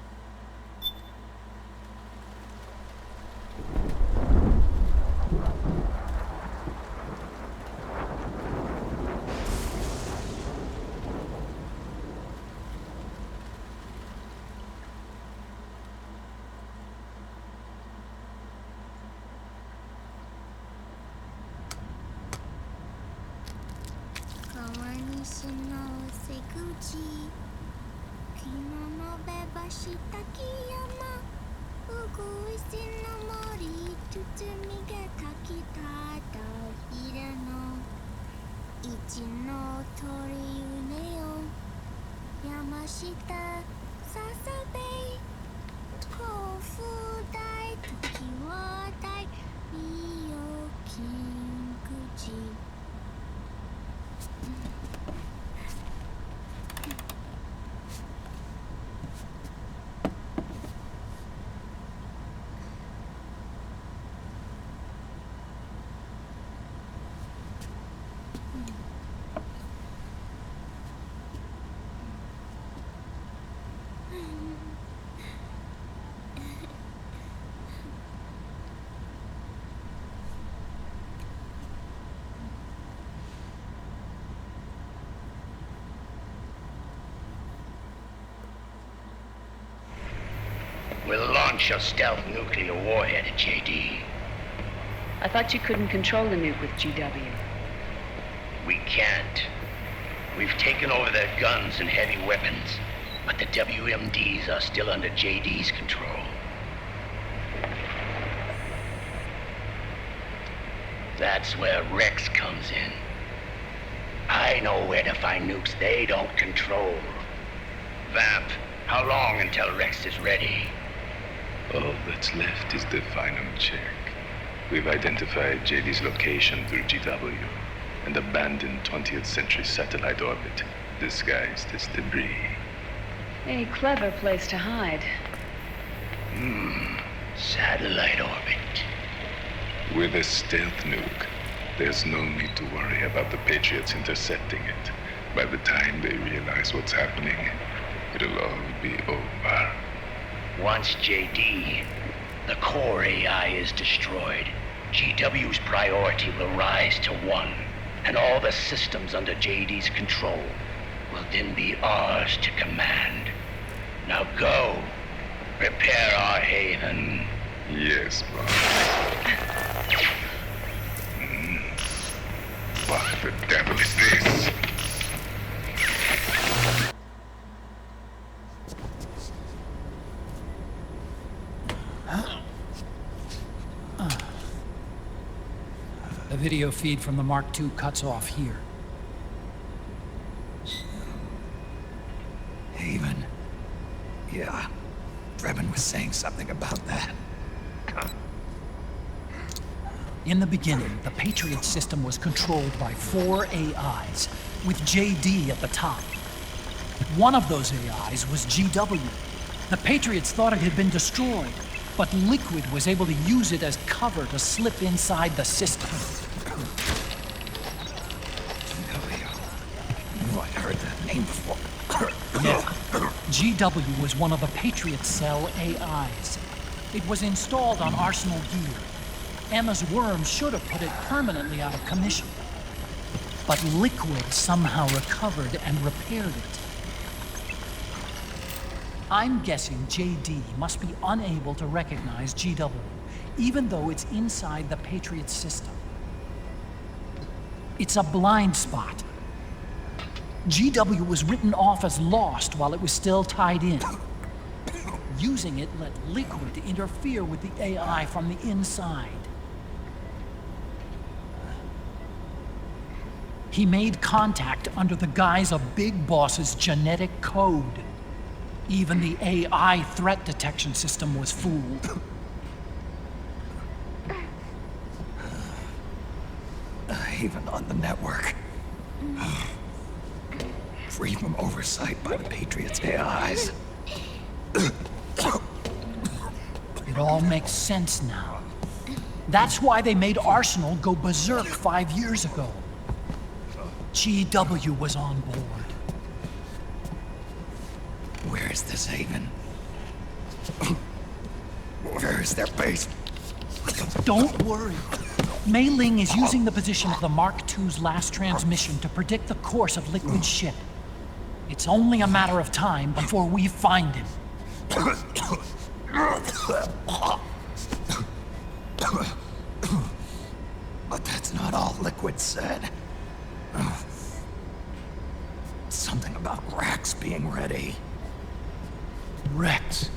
We'll launch a stealth nuclear warhead at JD. I thought you couldn't control the nuke with GW. We can't. We've taken over their guns and heavy weapons, but the WMDs are still under JD's control. That's where Rex comes in. I know where to find nukes they don't control. Vamp, how long until Rex is ready? All that's left is the final check. We've identified JD's location through GW, an abandoned 20th century satellite orbit, disguised as debris. A clever place to hide. Satellite orbit. With a stealth nuke, there's no need to worry about the Patriots intercepting it. By the time they realize what's happening, it'll all be over. Once JD, the core AI is destroyed, GW's priority will rise to 1, and all the systems under JD's control will then be ours to command. Now go, prepare our haven. Yes, boss. What the devil is this? The video feed from the Mark II cuts off here. Haven. Yeah. Drebin was saying something about that. In the beginning, the Patriot system was controlled by 4 AIs, with JD at the top. One of those AIs was GW. The Patriots thought it had been destroyed, but Liquid was able to use it as cover to slip inside the system. I heard that name before. Yeah. GW was one of the Patriot Cell AIs. It was installed on Arsenal gear. Emma's worm should have put it permanently out of commission. But Liquid somehow recovered and repaired it. I'm guessing JD must be unable to recognize GW, even though it's inside the Patriot system. It's a blind spot. GW was written off as lost while it was still tied in. Using it let Liquid interfere with the AI from the inside. He made contact under the guise of Big Boss's genetic code. Even the AI threat detection system was fooled. Even on the network. Free from oversight by the Patriots' AIs. It all makes sense now. That's why they made Arsenal go berserk 5 years ago. GW was on board. Where is this haven? Where is their base? Don't worry. Mei Ling is using the position of the Mark II's last transmission to predict the course of Liquid's ship. It's only a matter of time before we find him. But that's not all Liquid said. Something about Rex being ready. Rex?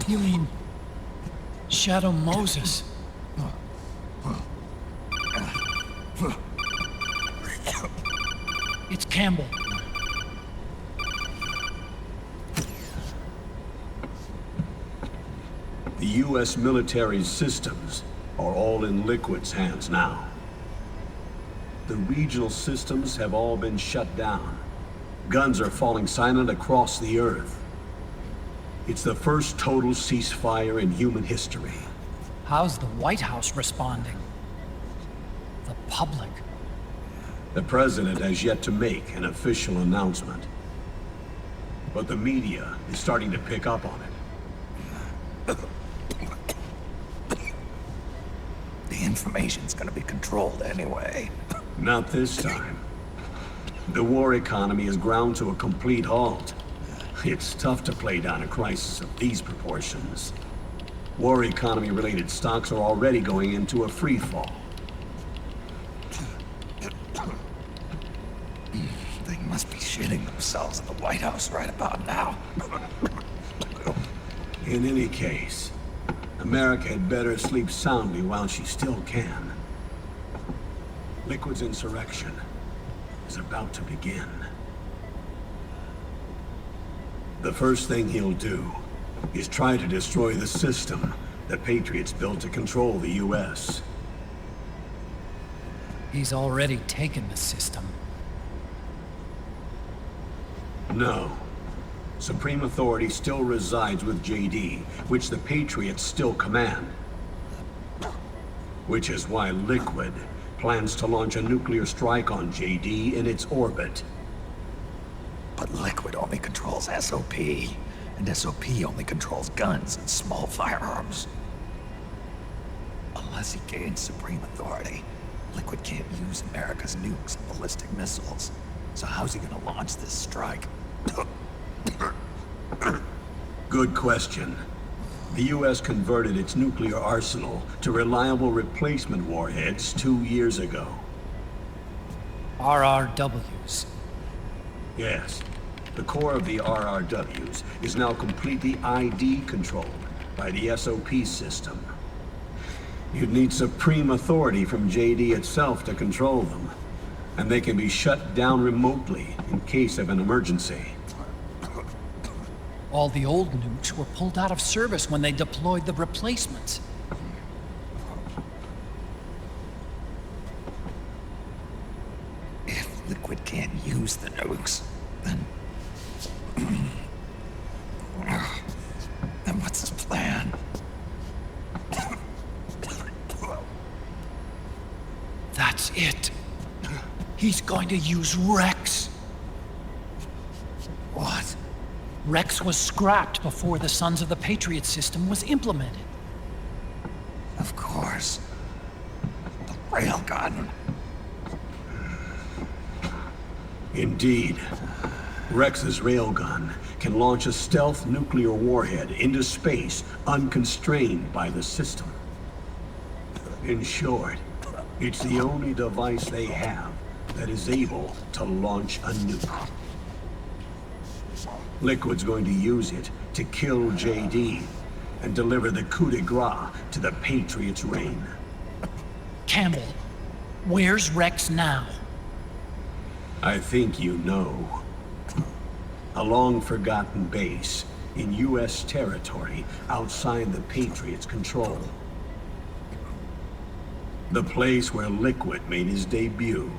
You mean Shadow Moses? It's Campbell. The U.S. military's systems are all in Liquid's hands now. The regional systems have all been shut down. Guns are falling silent across the Earth. It's the first total ceasefire in human history. How's the White House responding? The public? The president has yet to make an official announcement. But the media is starting to pick up on it. The information's gonna be controlled anyway. Not this time. The war economy is ground to a complete halt. It's tough to play down a crisis of these proportions. War economy-related stocks are already going into a free fall. They must be shitting themselves at the White House right about now. In any case, America had better sleep soundly while she still can. Liquid's insurrection is about to begin. The first thing he'll do He's trying to destroy the system the Patriots built to control the U.S. He's already taken the system. No. Supreme authority still resides with JD, which the Patriots still command. Which is why Liquid plans to launch a nuclear strike on JD in its orbit. But Liquid only controls SOP, and SOP only controls guns and small firearms. Unless he gains supreme authority, Liquid can't use America's nukes and ballistic missiles. So how's he gonna launch this strike? Good question. The U.S. converted its nuclear arsenal to reliable replacement warheads 2 years ago. RRWs. Yes. The core of the RRWs is now completely ID controlled by the SOP system. You'd need supreme authority from JD itself to control them, and they can be shut down remotely in case of an emergency. All the old nukes were pulled out of service when they deployed the replacements. If Liquid can't use the nukes, then what's his plan? That's it. He's going to use Rex. What? Rex was scrapped before the Sons of the Patriot system was implemented. Of course. The railgun. Indeed. Rex's railgun can launch a stealth nuclear warhead into space unconstrained by the system. In short, it's the only device they have that is able to launch a nuke. Liquid's going to use it to kill JD and deliver the coup de grace to the Patriots' reign. Campbell, where's Rex now? I think you know. A long-forgotten base in U.S. territory outside the Patriots' control. The place where Liquid made his debut,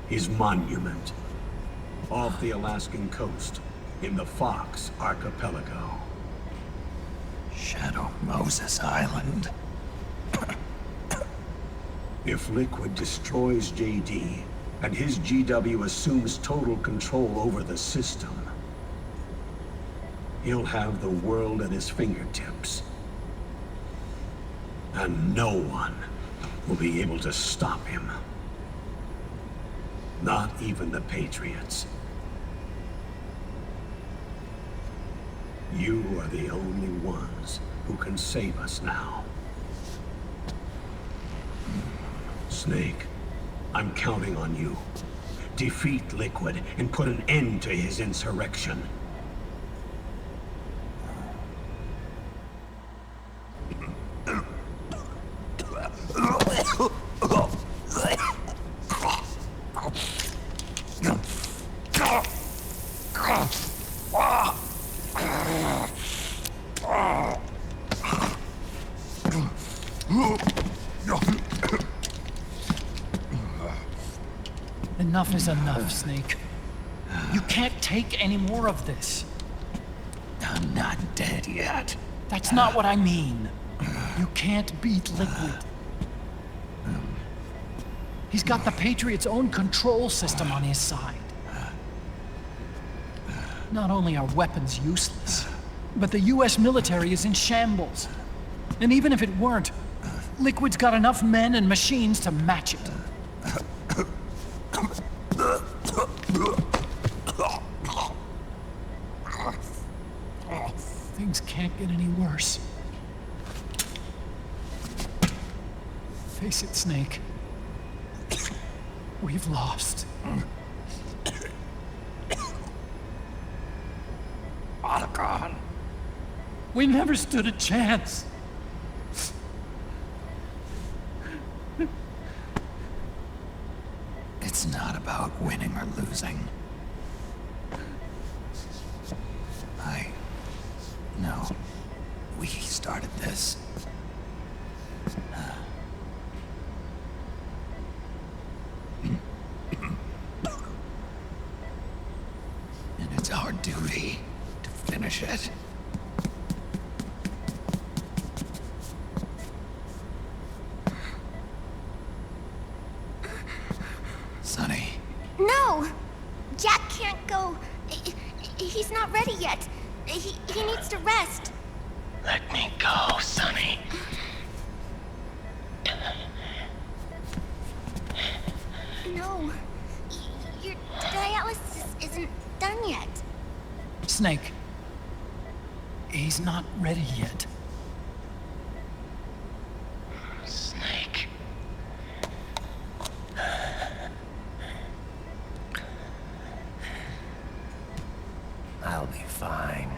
his monument, off the Alaskan coast in the Fox Archipelago. Shadow Moses Island. If Liquid destroys JD, and his GW assumes total control over the system, he'll have the world at his fingertips. And no one will be able to stop him. Not even the Patriots. You are the only ones who can save us now. Snake, I'm counting on you. Defeat Liquid and put an end to his insurrection. Enough is enough, Snake. You can't take any more of this. I'm not dead yet. That's not what I mean. You can't beat Liquid. He's got the Patriots' own control system on his side. Not only are weapons useless, but the US military is in shambles. And even if it weren't, Liquid's got enough men and machines to match it. Things can't get any worse. Face it, Snake. We've lost. Otacon. We never stood a chance. It's not about winning or losing. I know. started this. And it's our duty to finish it. Sonny. No! Jack can't go. He's not ready yet. He needs to rest. Let me go, Sonny. No. Your dialysis isn't done yet. Snake. He's not ready yet. Snake. I'll be fine.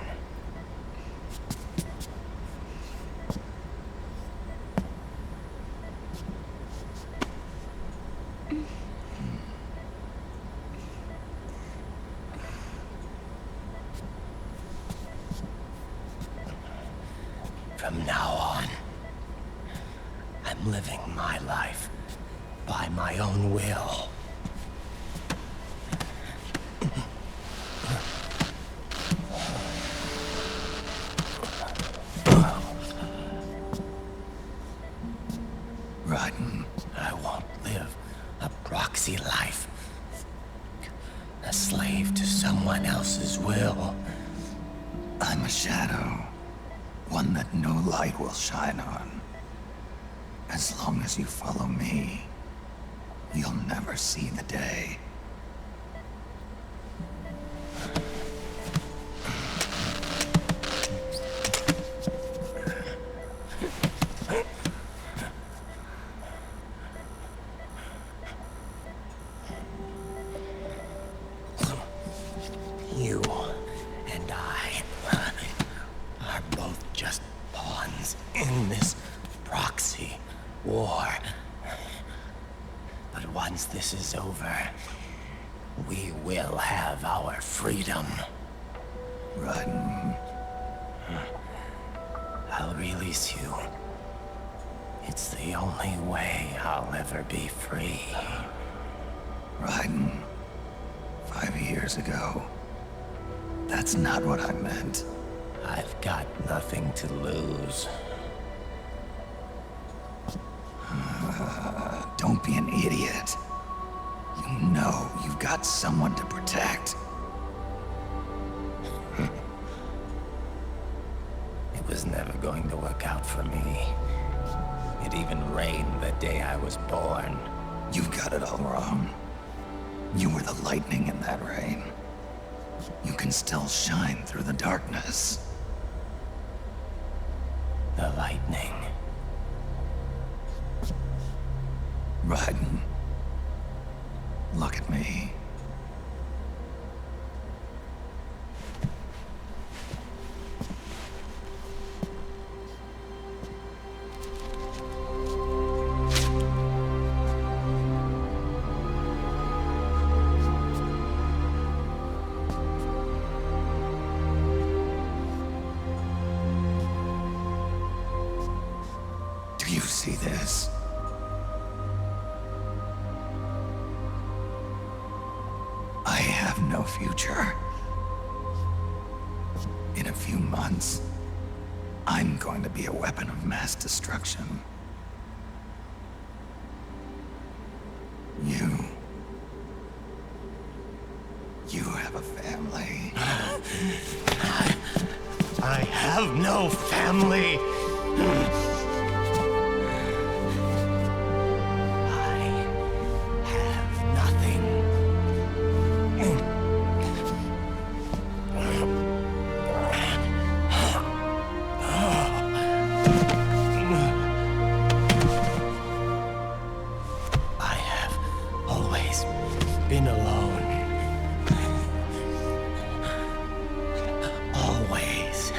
From now on, I'm living my life by my own will. Raiden. I won't live a proxy life. A slave to someone else's will. I'm a shadow. One that no light will shine on. As long as you follow me, you'll never see the day. You and I are both just pawns in this proxy war. But once this is over, we will have our freedom. Raiden. I'll release you. It's the only way I'll ever be free. Raiden. 5 years ago. That's not what I meant. I've got nothing to lose. Don't be an idiot. You know you've got someone to protect. It was never going to work out for me. It even rained the day I was born. You've got it all wrong. You were the lightning in that rain. You can still shine through the darkness. The lightning. Raiden. Look at me. Do you see this? I have no future. In a few months, I'm going to be a weapon of mass destruction. You have a family. I have no family. Been alone. Always.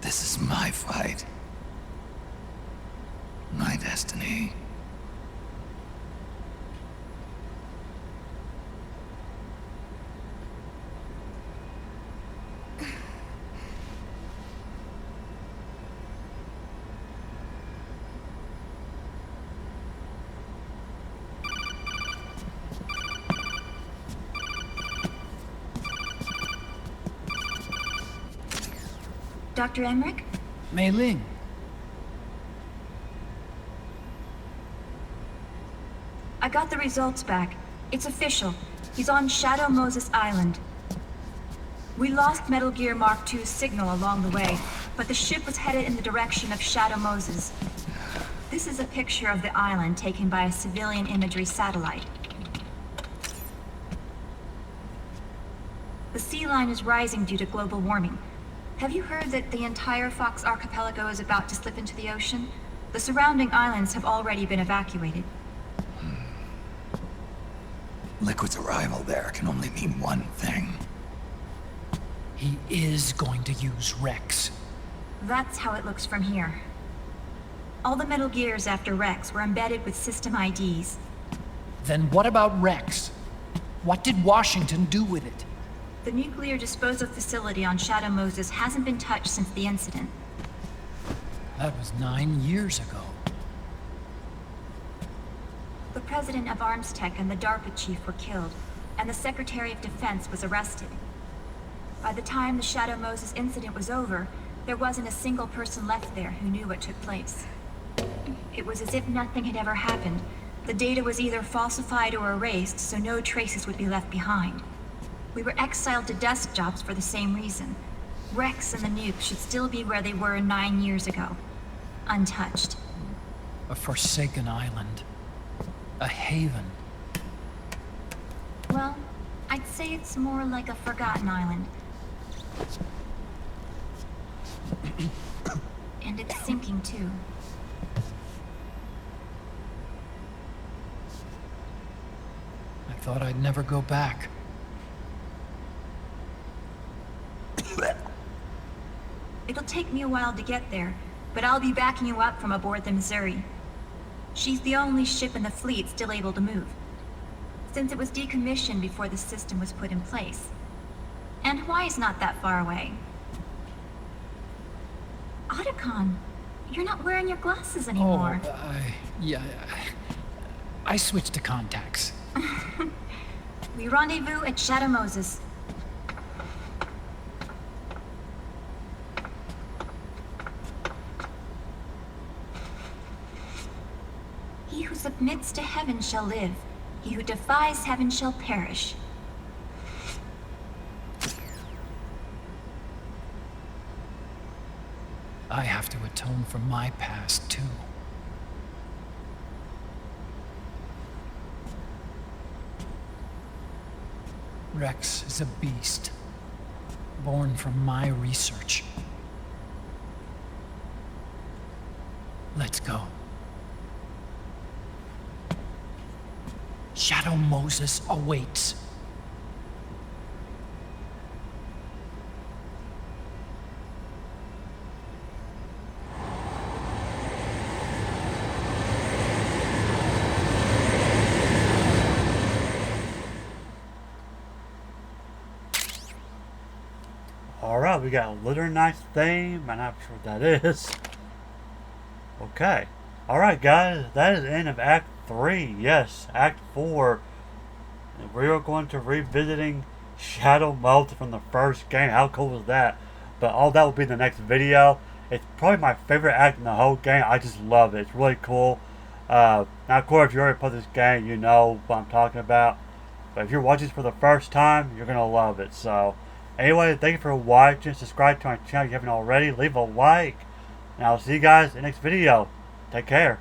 This is my fight. My destiny. Dr. Emmerich? Mei Ling. I got the results back. It's official. He's on Shadow Moses Island. We lost Metal Gear Mark II's signal along the way, but the ship was headed in the direction of Shadow Moses. This is a picture of the island taken by a civilian imagery satellite. The sea line is rising due to global warming. Have you heard that the entire Fox archipelago is about to slip into the ocean? The surrounding islands have already been evacuated. Liquid's arrival there can only mean one thing. He is going to use Rex. That's how it looks from here. All the Metal Gears after Rex were embedded with system IDs. Then what about Rex? What did Washington do with it? The nuclear disposal facility on Shadow Moses hasn't been touched since the incident. That was 9 years ago. The president of ArmsTech and the DARPA chief were killed, and the Secretary of Defense was arrested. By the time the Shadow Moses incident was over, there wasn't a single person left there who knew what took place. It was as if nothing had ever happened. The data was either falsified or erased, so no traces would be left behind. We were exiled to desk jobs for the same reason. Rex and the nuke should still be where they were 9 years ago. Untouched. A forsaken island. A haven. Well, I'd say it's more like a forgotten island. And it's sinking too. I thought I'd never go back. It'll take me a while to get there, but I'll be backing you up from aboard the Missouri. She's the only ship in the fleet still able to move, since it was decommissioned before the system was put in place. And Hawaii's not that far away. Otacon, you're not wearing your glasses anymore. I switched to contacts. We rendezvous at Shadow Moses. He who submits to heaven shall live. He who defies heaven shall perish. I have to atone for my past, too. Rex is a beast, born from my research. Let's go. Shadow Moses awaits. Alright, we got a Litter Nice theme. I'm not sure what that is. Okay. Alright guys, that is the end of Act 3. Yes, Act 4. And we are going to revisiting Shadow Moses from the first game. How cool was that? But all that will be in the next video. It's probably my favorite act in the whole game. I just love it. It's really cool. Now of course, if you already played this game, you know what I'm talking about. But if you're watching this for the first time, you're going to love it. So, anyway, thank you for watching. Subscribe to my channel if you haven't already. Leave a like. And I'll see you guys in the next video. Take care.